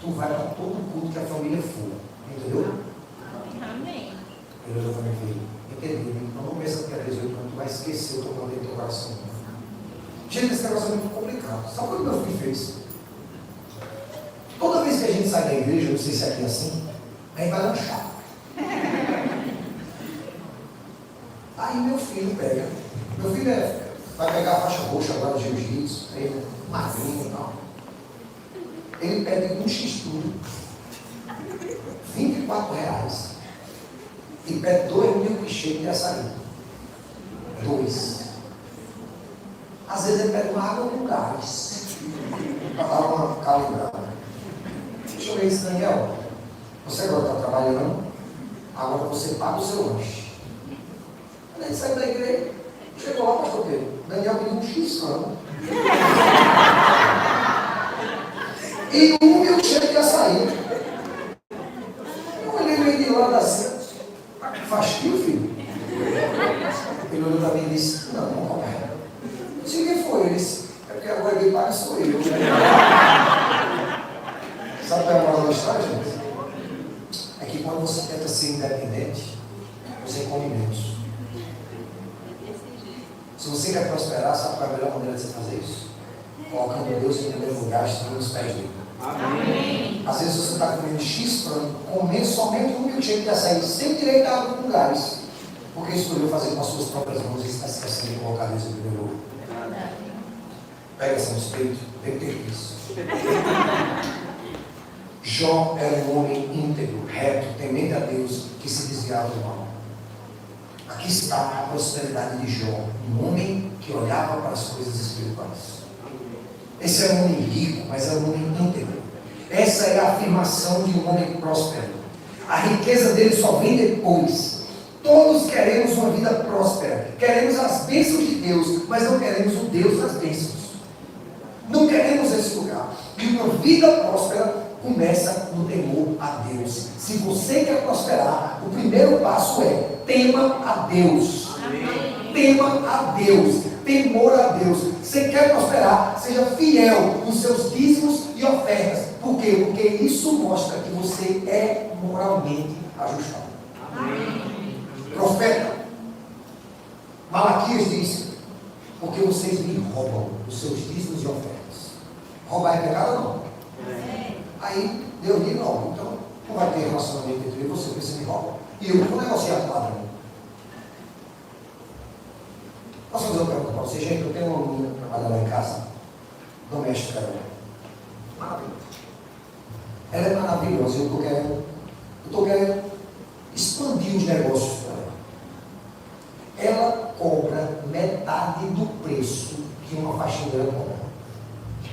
Speaker 2: tu vai para todo culto que a família for. Entendeu?
Speaker 3: Amém.
Speaker 2: Eu também falei, entendi. Então não pensa que é 18 anos, tu vai esquecer o que eu mandei no teu coração. Gente, esse negócio é muito complicado. Sabe o que meu filho fez? Toda vez que a gente sai da igreja, eu não sei se aqui é assim, aí vai lanchar. Aí meu filho pega. Meu filho vai pegar a faixa roxa agora de jiu-jitsu, aí magrinho e tal. Ele pede um x-tudo, R$24, e pede 2 milkshakes de açaí. 2. Às vezes ele pede uma água com gás, para dar uma calibrada. Deixa eu ver isso, Daniel. Você agora está trabalhando, agora você paga o seu lanche. Quando a gente saiu da igreja, chegou lá, pastor Pedro, Daniel pediu um x-tudo. E um milkshake de açaí. Eu olhei meio de lado assim, faz frio, filho? Ele olhou para mim e disse, não, não comer. Eu disse, quem foi? Ele disse, é porque agora quem paga sou eu. Sabe qual é a moral da história, gente? É que quando você tenta ser independente, você come menos. Se você quer prosperar, sabe qual é a melhor maneira de você fazer isso? Colocando Deus em primeiro lugar, estando nos pés dele. Amém. Às vezes você está comendo X frango, comendo somente um milkshake de açaí, sem direito a água com gás, porque escolheu fazer com as suas próprias mãos e está esquecendo de colocar Deus em primeiro lugar. Pega essa no peito, tem que ter isso. Jó era um homem íntegro, reto, temente a Deus, que se desviava do mal. Aqui está a prosperidade de Jó, um homem que olhava para as coisas espirituais. Esse é um homem rico, mas é um homem íntegro. Essa é a afirmação de um homem próspero. A riqueza dele só vem depois. Todos queremos uma vida próspera. Queremos as bênçãos de Deus, mas não queremos o Deus das bênçãos. Não queremos esse lugar. E uma vida próspera começa no temor a Deus. Se você quer prosperar, o primeiro passo é tema a Deus. Amém. Tema a Deus. Temor a Deus. Você quer prosperar, seja fiel nos seus dízimos e ofertas. Por quê? Porque isso mostra que você é moralmente ajustado. Amém. Profeta Malaquias diz, porque vocês me roubam os seus dízimos e ofertas. Roubar é pecado ou não? Aí Deus diz, não, então não vai ter relacionamento entre eu e você, porque você me rouba. E eu vou negociar com o ladrão. Posso fazer uma pergunta para você, gente? Eu tenho uma menina que trabalha lá em casa, doméstica, maravilhosa. Ela é maravilhosa, eu estou querendo expandir os negócios para ela. Ela cobra metade do preço que uma faxineira cobra.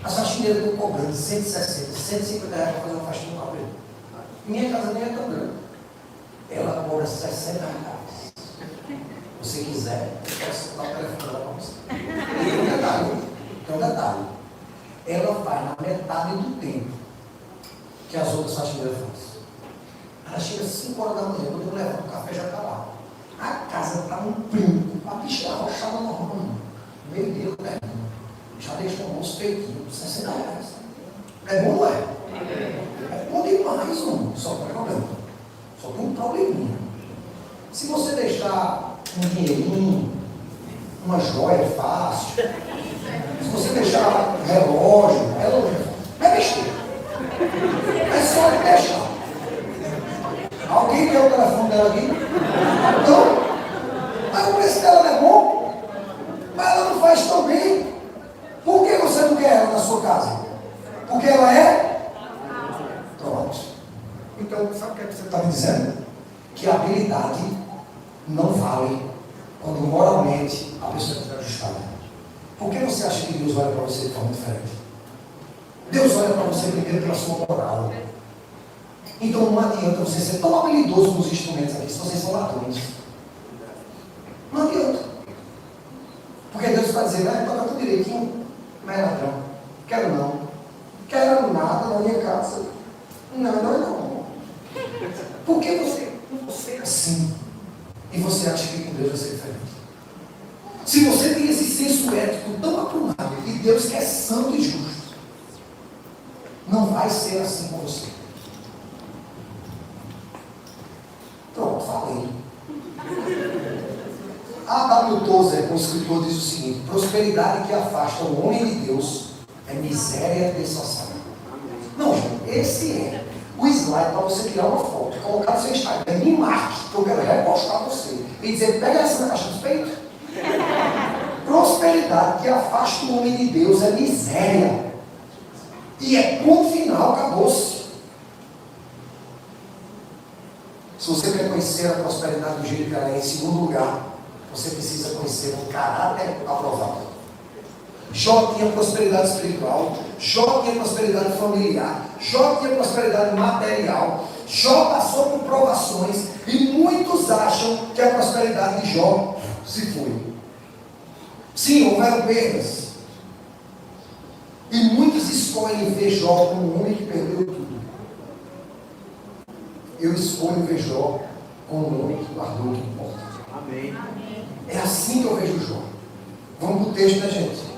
Speaker 2: As faxineiras estão cobrando 160, 150 reais para fazer uma faxina no cabelo. Minha casa nem é tão grande. Ela cobra 60 reais. Se você quiser, eu posso dar o telefone dela para você. E tem um detalhe. Ela faz na metade do tempo que as outras faxineiras fazem. Ela chega às 5 horas da manhã, quando eu levo o café já está lá. A casa está um brinco, a bicha arrochada no ramo. Meio dia eu termino. Já deixa o almoço feitinho, R$60. É bom, não é? É bom demais, mano. Só tem um problema. Só tem um probleminha. Se você deixar um dinheirinho, uma joia fácil, se você deixar relógio é besteira. É só deixar. Alguém quer o telefone dela aqui? Não. Mas o preço dela não é bom. Mas ela não faz tão bem. Por que você não quer ela na sua casa? Porque ela é? Pronto. Então, sabe o que você está me dizendo? Que a habilidade não vale quando moralmente a pessoa está ajustada. Por que você acha que Deus olha para você de forma diferente? Deus olha para você primeiro pela sua moral. Então não adianta você ser tão habilidoso nos instrumentos aqui se vocês são ladrões. Não adianta. Porque Deus está dizendo, toca tudo direitinho, não é ladrão. Quero não. Quero nada na minha casa. Não. Por que você é assim? E você acha que com Deus vai ser diferente? Se você tem esse senso ético tão aprumado e Deus que é santo e justo, não vai ser assim com você. Pronto, falei. A W. Tozer, um escritor, diz o seguinte: prosperidade que afasta o homem de Deus é miséria desfaçada. Não, gente, esse é o slide para você tirar uma foto, colocar no seu Instagram, me marque, que eu quero repostar você. E dizer, pega essa na caixa dos peitos. Prosperidade que afasta o homem de Deus é miséria. E é ponto final, acabou-se. Se você quer conhecer a prosperidade do jeito que ela é, em segundo lugar, você precisa conhecer um caráter aprovado. Jó tinha prosperidade espiritual, Jó tinha prosperidade familiar, Jó tinha prosperidade material, Jó passou por provações e muitos acham que a prosperidade de Jó se foi. Sim, houveram perdas. E muitos escolhem ver Jó como um homem que perdeu tudo. Eu escolho ver Jó como um homem que guardou o que importa. Amém. É assim que eu vejo Jó. Vamos para o texto da gente.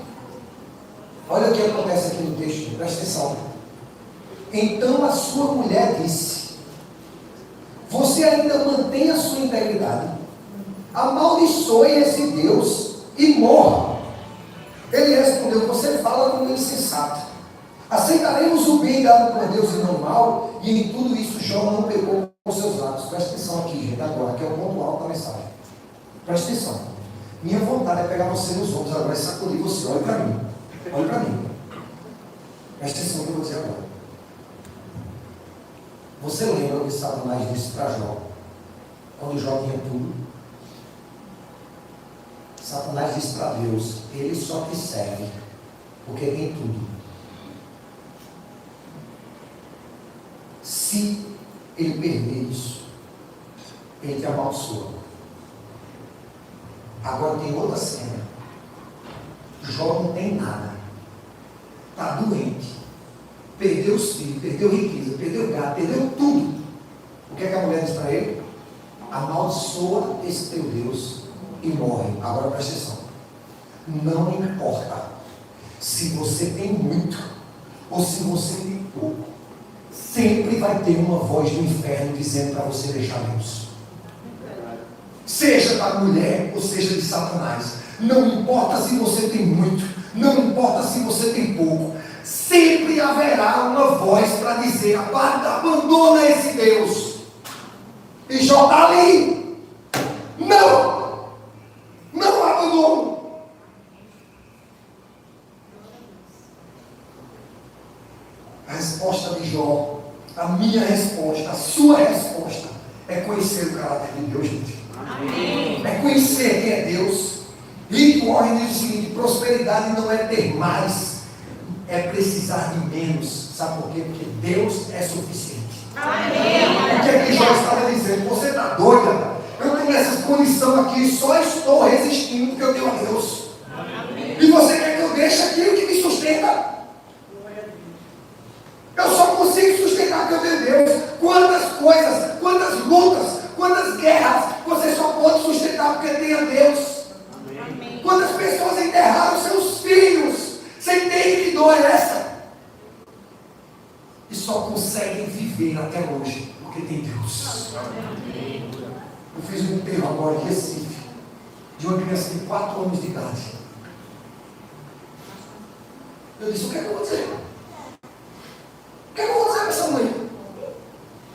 Speaker 2: Olha o que acontece aqui no texto, presta atenção. Então a sua mulher disse: você ainda mantém a sua integridade? Amaldiçoe esse Deus e morra. Ele respondeu: você fala como insensato. Aceitaremos o bem dado por Deus e não o mal? E em tudo isso Jó não pecou com seus lábios. Presta atenção aqui, gente, agora, que é o ponto alto da mensagem. Presta atenção. Minha vontade é pegar você nos ombros agora e sacudir você. Olha para mim. Olha para mim. Presta atenção no que eu vou dizer agora. Você lembra o que Satanás disse para Jó? Quando Jó tinha tudo? Satanás disse para Deus: ele só te serve porque tem tudo. Se ele perder isso, ele te amaldiçoa. Agora tem outra cena. Jó não tem nada. Está doente. Perdeu os filhos, perdeu riqueza, perdeu gado, perdeu tudo. O que é que a mulher diz para ele? Amaldiçoa esse teu Deus e morre. Agora presta atenção. Não importa se você tem muito ou se você tem pouco. Sempre vai ter uma voz do inferno dizendo para você deixar Deus. Seja da mulher ou seja de Satanás. Não importa se você tem muito, não importa se você tem pouco. Sempre haverá uma voz para dizer: abandona esse Deus. E Jó está ali. Não abandono. A resposta de Jó, a minha resposta, a sua resposta, é conhecer o caráter de Deus, gente. Amém. É conhecer quem é Deus. Rick Warren diz o seguinte: prosperidade não é ter mais, é precisar de menos. Sabe por quê? Porque Deus é suficiente. Amém. O que é que Jó estava dizendo? Você está doida? Eu estou nessa condição aqui, só estou resistindo porque eu tenho a Deus. Amém. E você quer que eu deixe aquilo que me sustenta? Eu só consigo sustentar porque eu tenho Deus. Quantas coisas, quantas lutas, quantas guerras você só pode sustentar porque tem a Deus. Amém. Quantas pessoas enterraram seus filhos pequena até hoje, porque tem Deus. Eu fiz um enterro agora em Recife, de uma criança de 4 anos de idade. Eu disse, o que é que eu vou dizer? O que é que eu vou dizer para essa mãe?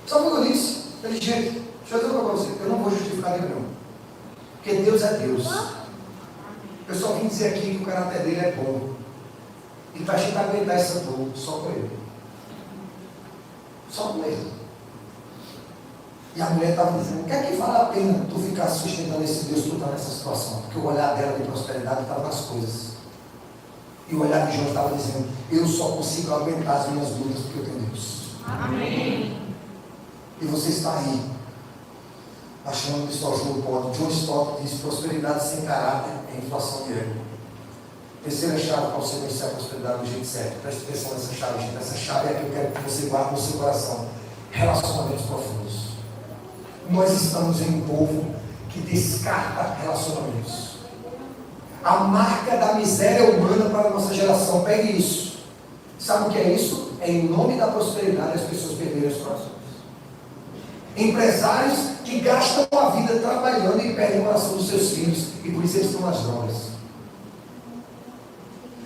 Speaker 2: Sabe o que eu disse? Eu disse, gente, deixa eu dizer uma coisa para você, eu não vou justificar nenhum. Porque Deus é Deus. Eu só vim dizer aqui que o caráter dele é bom. E para a gente aguentar essa dor, só com ele. Só com ele. E a mulher estava dizendo, o que é que vale a pena tu ficar sustentando esse Deus, tu está nessa situação? Porque o olhar dela de prosperidade estava nas coisas. E o olhar de João estava dizendo, eu só consigo aguentar as minhas lutas porque eu tenho Deus. Amém. E você está aí, achando que só João pode. John Stott diz, prosperidade sem caráter é inflação de ego. Terceira chave para você vencer a prosperidade do jeito certo. Preste atenção nessa chave, gente. Essa chave é a que eu quero que você guarde no seu coração. Relacionamentos profundos. Nós estamos em um povo que descarta relacionamentos. A marca da miséria humana para a nossa geração. Pegue isso. Sabe o que é isso? É em nome da prosperidade as pessoas perderam os corações. Empresários que gastam a vida trabalhando e perdem o coração dos seus filhos. E por isso eles estão nas drogas.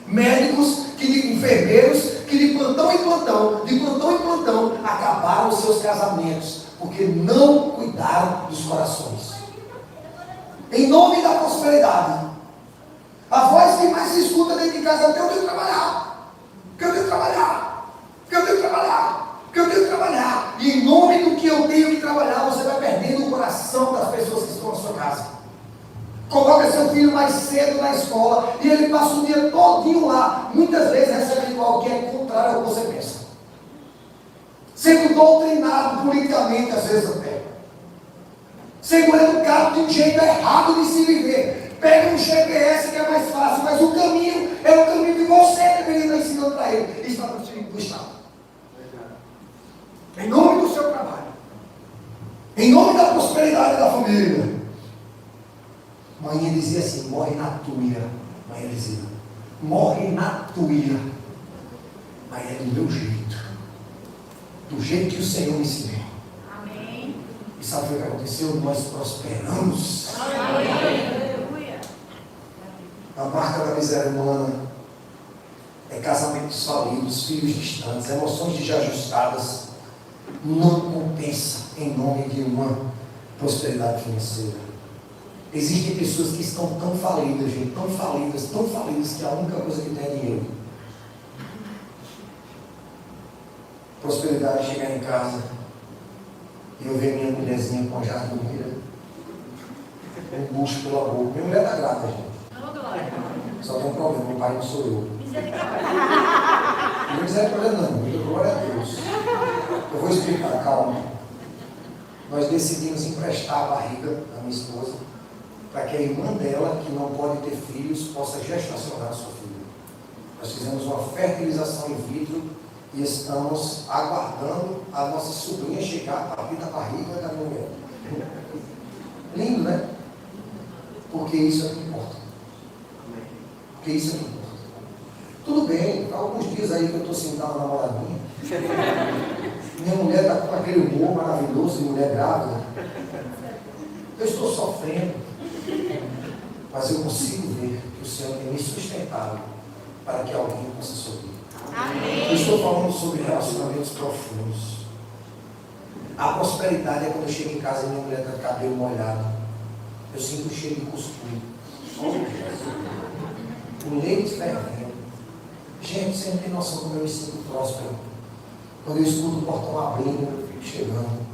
Speaker 2: Médicos, enfermeiros, que de plantão em plantão, acabaram os seus casamentos, porque não cuidaram dos corações. Em nome da prosperidade, a voz que mais se escuta dentro de casa é: eu tenho que trabalhar, porque eu tenho que trabalhar, porque eu tenho que trabalhar, porque eu tenho que trabalhar. E em nome do que eu tenho que trabalhar, você vai perdendo o coração das pessoas que estão na sua casa. Coloca seu filho mais cedo na escola e ele passa o dia todinho lá, muitas vezes recebendo algo que é contrário ao que você pensa, sendo doutrinado politicamente, às vezes até, sendo educado de um jeito errado de se viver. Pega um GPS que é mais fácil, mas o caminho é o caminho que você deveria estar ensinando para ele. Isso está no time do Estado. Em nome do seu trabalho, em nome da prosperidade da família. Mãe dizia assim, morre na tuia. Mãe dizia, morre na tuia. Mas é do meu jeito. Do jeito que o Senhor me ensinou. Amém. E sabe o que aconteceu? Nós prosperamos. Aleluia. A marca da miséria humana é casamentos falidos, filhos distantes, emoções desajustadas. Não compensa em nome de uma prosperidade financeira. Existem pessoas que estão tão falidas, gente, tão falidas, que a única coisa que tem é dinheiro. Prosperidade é chegar em casa e eu ver minha mulherzinha com a jarra de comida, um bucho pela boca. Minha mulher está grávida, gente. Só tem um problema, meu pai não sou eu. Não misericórdia não, muito glória a Deus. Eu vou explicar, calma. Nós decidimos emprestar a barriga da minha esposa para que a irmã dela, que não pode ter filhos, possa gestacionar sua filha. Nós fizemos uma fertilização in vitro e estamos aguardando a nossa sobrinha chegar a partir da barriga da minha mulher. Lindo, né? Porque isso é o que importa. Porque isso é o que importa. Tudo bem, há alguns dias aí que eu estou sentado na namoradinha. Minha mulher está com aquele humor maravilhoso de mulher grávida. Eu estou sofrendo. Mas eu consigo ver que o Senhor tem me sustentado para que alguém possa sorrir. Amém. Eu estou falando sobre relacionamentos profundos. A prosperidade é quando eu chego em casa e minha mulher está de cabelo molhado. Eu sinto o cheiro de cuscuz. O leite fervendo. Gente, você não tem noção como eu me sinto próspero. Quando eu escuto o portão abrindo, eu fico chegando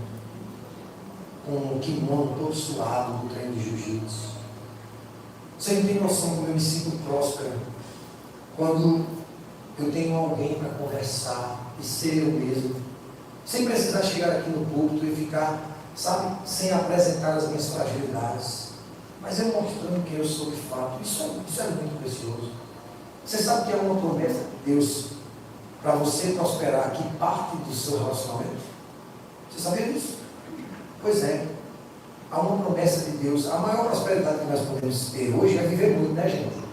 Speaker 2: com um kimono todo suado do treino de jiu-jitsu. Você não tem noção como eu me sinto próspero quando eu tenho alguém para conversar e ser eu mesmo, sem precisar chegar aqui no púlpito e ficar, sabe, sem apresentar as minhas fragilidades, mas eu mostrando quem eu sou de fato. Isso é muito precioso. Você sabe que é uma promessa de Deus para você prosperar, que parte do seu relacionamento? Você sabia disso? Pois é. Há uma promessa de Deus. A maior prosperidade que nós podemos ter hoje é viver muito, né, gente?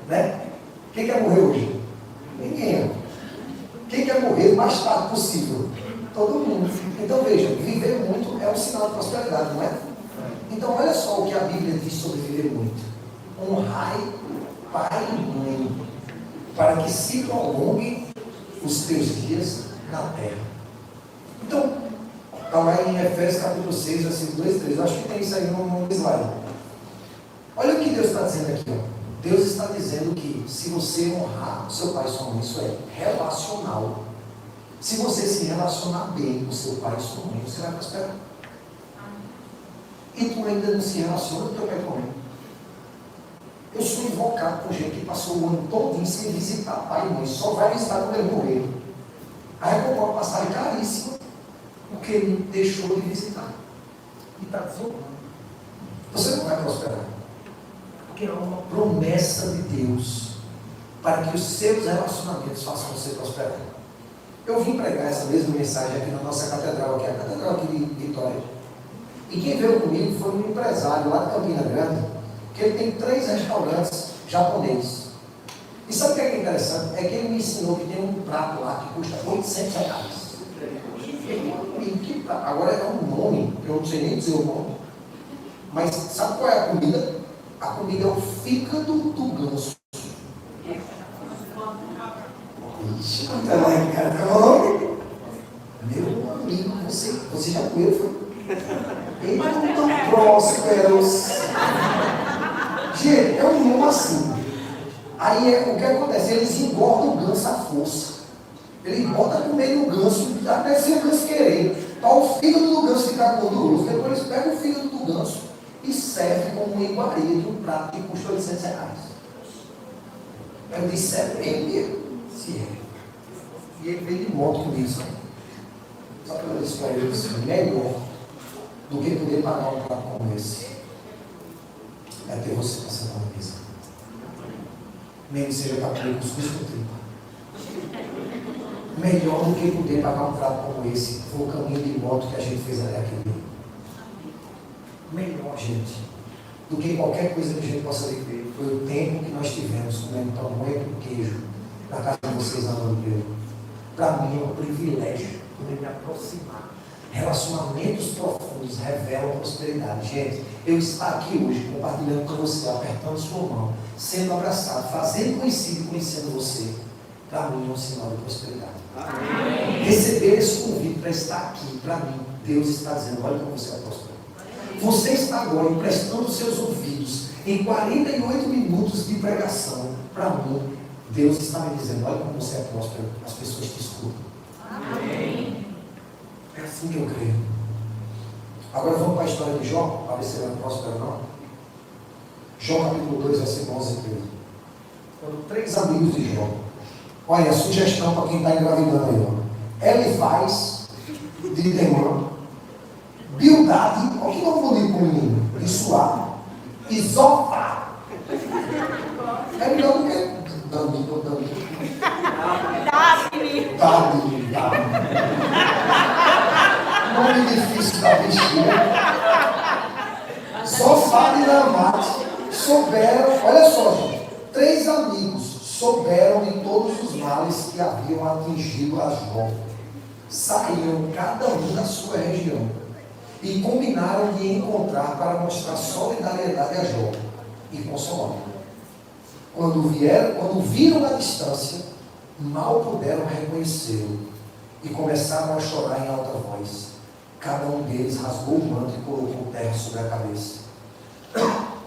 Speaker 2: Né? Quem quer morrer hoje? Ninguém. Quem quer morrer o mais tarde possível? Todo mundo. Então veja, viver muito é um sinal de prosperidade, não é? Então olha só o que a Bíblia diz sobre viver muito. Honrai pai e mãe, para que se prolonguem os teus dias na terra. Então, está lá em Efésios capítulo 6, versículo 2 e 3. Eu acho que tem isso aí no slide. Olha o que Deus está dizendo aqui. Ó. Deus está dizendo que se você honrar seu pai e sua mãe, isso é relacional. Se você se relacionar bem com seu pai e sua mãe, você vai prosperar. E tu ainda não se relaciona com teu pai e tua mãe. Eu sou invocado por gente que passou o ano todo sem visitar pai e mãe, só vai visitar quando ele morrer. Aí eu vou passar caríssimo, porque ele deixou de visitar. E está desonrando. Você não vai prosperar. Porque é uma promessa de Deus para que os seus relacionamentos façam você prosperar. Eu vim pregar essa mesma mensagem aqui na nossa catedral, aqui, a catedral aqui de Vitória. E quem veio comigo foi um empresário lá de Campina Grande, que ele tem 3 restaurantes japoneses. E sabe o que é interessante? É que ele me ensinou que tem um prato lá que custa R$800. E que prato? Agora é um nome, eu não sei nem dizer o nome. Mas sabe qual é a comida? A comida é o fígado do ganso. Ixi, não tá lá em casa. Meu amigo, você já comeu? Foi? Eles não estão prósperos. Gente, é um nome assim. Aí o que acontece? Eles engordam o ganso à força. Ele bota no meio do ganso, até sem o ganso querer. Para o fígado do ganso ficar gorduroso. Depois eles pegam o fígado do ganso e servem como uma iguaria de um prato que custa R$800. Eu disse, é mesmo? Se é. E ele veio de moto com isso. Só que eu disse para ele, melhor do que poder pagar um prato como esse é ter você passando na mesa. Mesmo seja para comer cuscuz com tripa. Melhor do que poder pagar um prato como esse foi o caminho de moto que a gente fez até aquele. Melhor, gente, do que qualquer coisa que a gente possa viver foi o tempo que nós tivemos comendo pamonha com queijo na casa de vocês na Noruega. Para mim é um privilégio poder me aproximar. Relacionamentos profundos revelam prosperidade. Gente, eu estar aqui hoje compartilhando com você, apertando sua mão, sendo abraçado, fazendo conhecido, conhecendo você, para mim é um sinal de prosperidade. Amém. Receber esse convite para estar aqui, para mim, Deus está dizendo, olha como você vai prosperar. Você está agora emprestando seus ouvidos em 48 minutos de pregação. Para mim, Deus está me dizendo, olha como você é próspero, as pessoas te escutam. Amém. É assim que eu creio. Agora vamos para a história de Jó, para ver se ele é próspero ou não. Jó capítulo 2, versículo 11 e 13. Foram 3 amigos de Jó. Olha, a sugestão para quem está engravidando aí. Ó. Elifaz, de Temã, Bildade, olha que nome bonito para o menino, de Suá, e Zofá. É melhor do que Dami. Nome difícil da bichinha. Zofá de Namate souberam, olha só, gente, 3 amigos souberam de todos os males que haviam atingido a Jó. Saíram cada um da sua região e combinaram de encontrar para mostrar solidariedade a Jó e consolá-lo. Quando viram a distância, mal puderam reconhecê-lo e começaram a chorar em alta voz. Cada um deles rasgou o manto e colocou terra sobre a cabeça.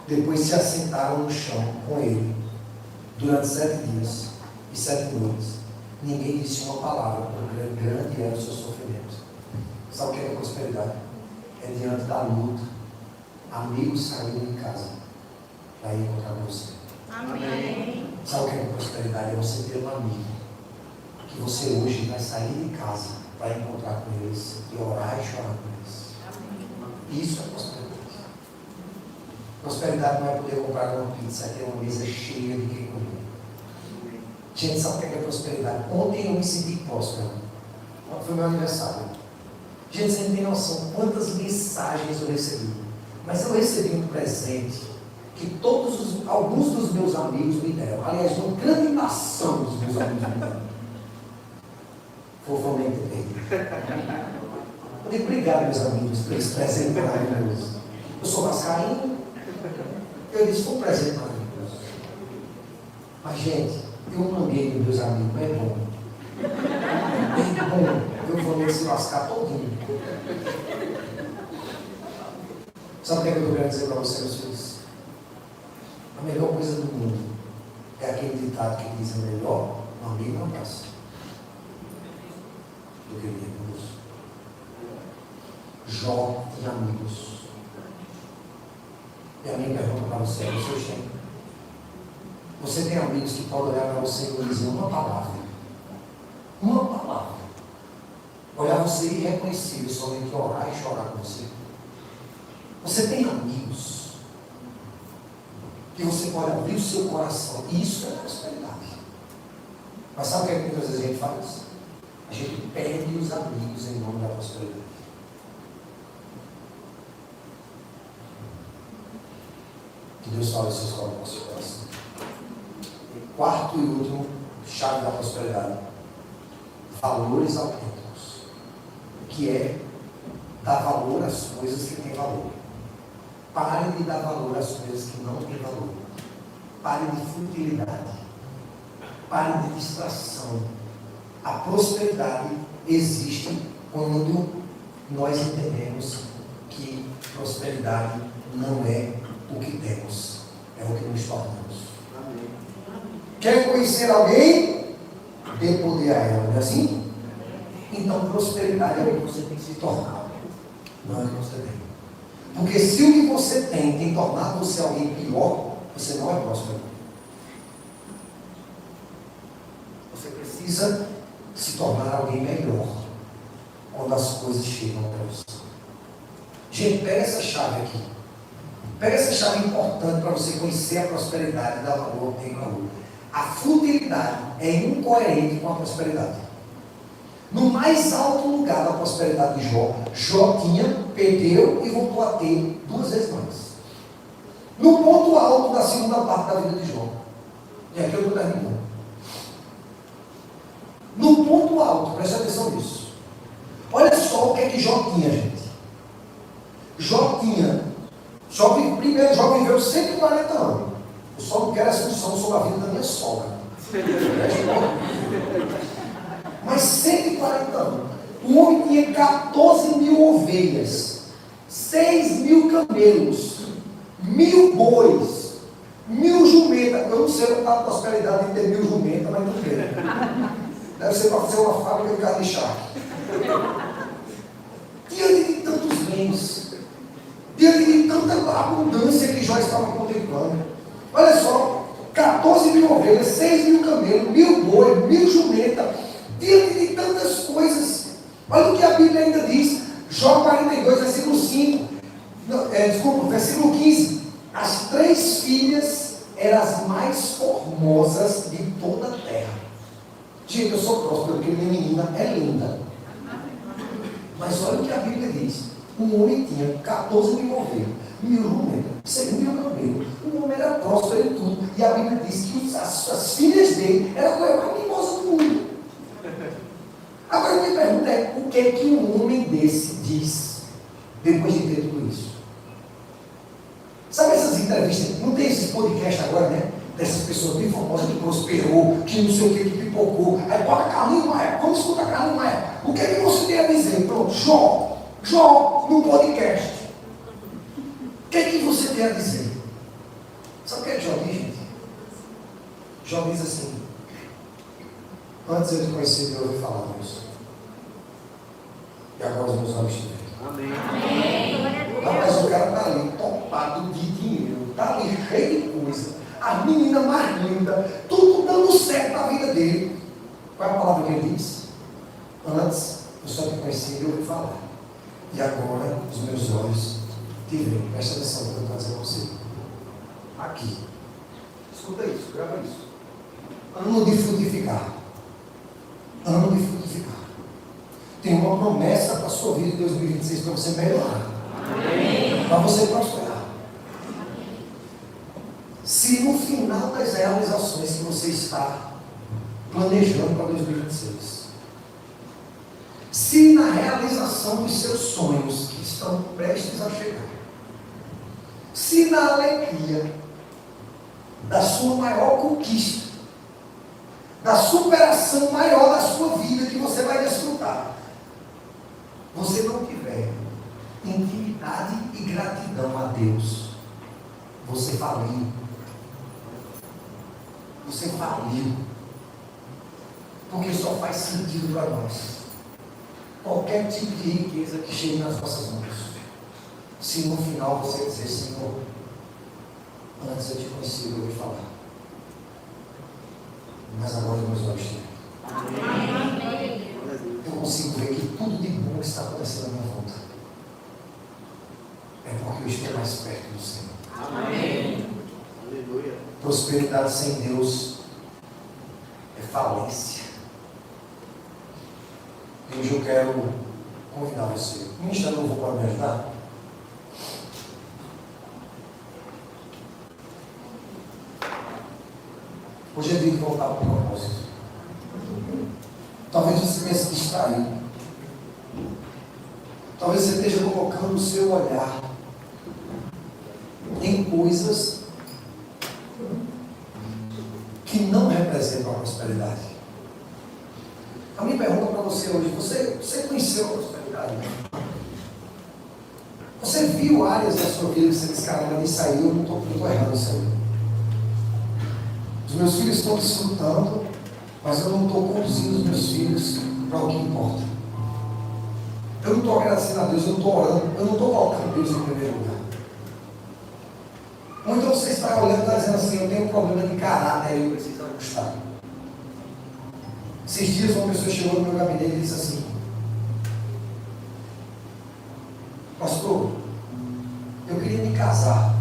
Speaker 2: Depois se assentaram no chão com ele durante 7 dias e 7 noites. Ninguém disse uma palavra, porque grande era o seu sofrimento. Sabe o que é prosperidade? É diante da luta, amigos saindo de casa para ir encontrar você. Amém. Sabe o que é prosperidade? É você ter um amigo que você hoje vai sair de casa para encontrar com eles e orar e chorar com eles. Amém. Isso é prosperidade. Prosperidade não é poder comprar uma pizza, é ter uma mesa cheia de quem comer. Gente, sabe o que é prosperidade? Ontem eu me senti próspero. Ontem foi meu aniversário. Gente, você não tem noção quantas mensagens eu recebi. Mas eu recebi um presente que alguns dos meus amigos me deram. Aliás, uma grande nação dos meus amigos me deram.
Speaker 3: Vou nem entender. Eu digo, obrigado, meus amigos, por esse presente maravilhoso. Eu sou vascaíno. Eu disse, foi um presente maravilhoso. Mas, gente, eu manguei dos meus amigos, não é bom. É bom. Eu vou nem se lascar todinho. Sabe o que é que eu estou querendo dizer para vocês, meus filhos? A melhor coisa do mundo é aquele ditado que diz: é melhor um amigo não passa do que amigos. Jó tinha amigos. E a minha pergunta para você: vocês têm? Você tem amigos que podem olhar para você e dizer uma palavra? Uma palavra. Olhar você irreconhecível, somente orar e chorar com você. Você tem amigos que você pode abrir o seu coração. Isso é prosperidade. Mas sabe o que é que muitas vezes a gente faz? A gente perde os amigos em nome da prosperidade. Que Deus fale seus corações. Quarto e último chave da prosperidade: valores autênticos. Que é dar valor às coisas que têm valor. Pare de dar valor às coisas que não têm valor. Pare de futilidade. Pare de distração. A prosperidade existe quando nós entendemos que prosperidade não é o que temos, é o que nos tornamos. Amém. Quer conhecer alguém? Dê poder a ela, não é assim? Então, prosperidade é o que você tem que se tornar, não é o que você tem. Porque se o que você tem tornado você alguém pior, você não é próspero. Você precisa se tornar alguém melhor quando as coisas chegam para você. Gente, pega essa chave aqui. Pega essa chave importante para você conhecer a prosperidade e dar valor ao tem valor. A futilidade é incoerente com a prosperidade. No mais alto lugar da prosperidade de Jó, Jó tinha, perdeu e voltou a ter 2 vezes mais. No ponto alto da segunda parte da vida de Jó. E aqui eu estou terminando. No ponto alto, preste atenção nisso. Olha só o que é que Jó tinha, gente. Primeiro Jó viveu 140 anos. Eu só não quero essa discussão sobre a vida da minha sogra. Mas 140 anos. O homem tinha 14 mil ovelhas, 6 mil camelos, 1000 bois, 1000 jumentas. Eu não sei o que está a prosperidade de ter 1000 jumentas, mas não sei. Deve ser para fazer uma fábrica de carne de charque. Diante de tantos bens, diante de tanta abundância que Jó estava contemplando. Olha só, 14 mil ovelhas, 6 mil camelos, 1000 bois, 1000 jumentas, diante de tantas coisas. Olha o que a Bíblia ainda diz. Jó 42, versículo 5. Versículo 15. As 3 filhas eram as mais formosas de toda a terra. Gente, eu sou próspero porque minha menina é linda. Mas olha o que a Bíblia diz. Um homem tinha 14 mil ovelhas, 1000 jumentas, 6 mil camelos. Um homem era próspero em tudo. E a Bíblia diz que as filhas dele eram a coisa mais mimosa do mundo. Agora a minha pergunta é: o que é que um homem desse diz depois de ter tudo isso? Sabe essas entrevistas? Não tem esses podcasts agora, né? Dessas pessoas bem famosas que prosperou, que não sei o que pipocou. Aí bota Carlinhos Maia, vamos escutar Carlinhos Maia. O que é que você tem a dizer? Pronto, Jó, no podcast. O que é que você tem a dizer? Sabe o que é que Jó diz, gente? Jó diz assim: antes eu te conheci, eu ouvi falar disso. E agora os meus olhos te veem. Amém. Mas o cara está ali, topado de dinheiro, está ali cheio de coisa. A menina mais linda, tudo dando certo na vida dele. Qual é a palavra que ele diz? Antes eu só te conheci e ouvi falar. E agora os meus olhos te veem. Presta atenção no que eu estou dizendo a você. Aqui. Escuta isso, grava isso. Ano de frutificar. Ano de frutificar. Tem uma promessa para a sua vida em 2026 para você melhorar. Para você prosperar. Se no final das realizações que você está planejando para 2026, na realização dos seus sonhos que estão prestes a chegar, se na alegria da sua maior conquista, da superação maior da sua vida que você vai desfrutar, você não tiver intimidade e gratidão a Deus, você faliu. Você faliu. Porque só faz sentido para nós qualquer tipo de riqueza que chegue nas nossas mãos, se no final você dizer: Senhor, antes eu te conheci, eu ouvi falar, mas agora meus olhos têm. Eu consigo ver que tudo de bom está acontecendo à minha volta. É porque eu estou mais perto do Senhor.
Speaker 4: Amém. Aleluia.
Speaker 3: Prosperidade sem Deus é falência. E hoje eu quero convidar você. O Ministério Louvor pode me ajudar? Hoje é dia de voltar para o propósito. Talvez você tenha se distraído. Talvez você esteja colocando o seu olhar em coisas que não representam a prosperidade. A minha pergunta para você hoje: você conheceu a prosperidade? Você viu áreas da sua vida que você disse: caramba, nisso aí eu não estou errando isso aí. Os meus filhos estão desfrutando, mas eu não estou conduzindo os meus filhos para o que importa. Eu não estou agradecendo a Deus, eu não estou orando, eu não estou colocando Deus em primeiro lugar. Ou então você está olhando e está dizendo assim: eu tenho um problema de caráter e eu preciso ajustar. Esses dias uma pessoa chegou no meu gabinete e disse assim: pastor, eu queria me casar,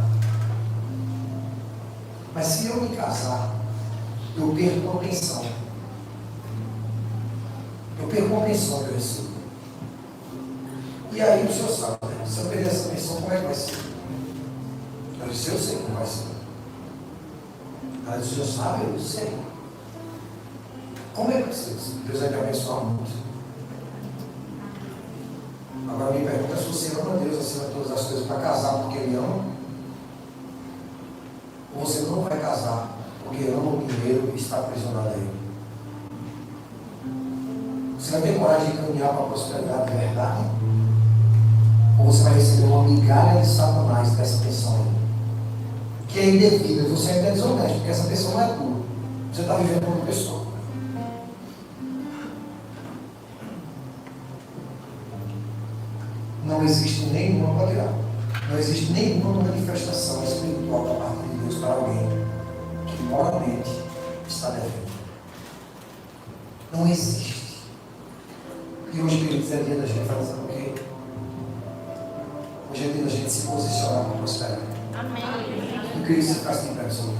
Speaker 3: mas se eu me casar, eu perco uma pensão. Eu perco uma pensão que eu recebo. E aí o senhor sabe, né? Se eu perder essa pensão, como é que vai ser? Eu disse: eu sei como vai ser. Ela disse: o senhor sabe? Eu sei. Como é que vai ser? Deus vai te abençoar muito. Agora me pergunta se você ama Deus acima de todas as coisas para casar porque Ele ama, ou você não vai casar porque ama o dinheiro e está aprisionado a Ele. Você vai ter coragem de caminhar para a prosperidade de verdade? Ou você vai receber uma migalha de Satanás dessa pensão aí, que é indevida, você ainda é desonesto, porque essa pessoa não é tua. Você está vivendo como pessoa. Não existe nenhuma, pode tirar, não existe nenhuma manifestação espiritual da parte de Deus para alguém que moralmente está devendo. Não existe. E hoje, queridos, é dia da gente fazer o quê? Hoje é dia da gente se posicionar para prosperar.
Speaker 4: Amém.
Speaker 3: Eu queria que você ficasse de pé, pessoal.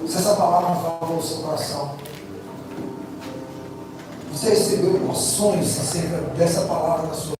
Speaker 3: Se essa palavra fala no seu coração, você recebeu emoções acerca dessa palavra na sua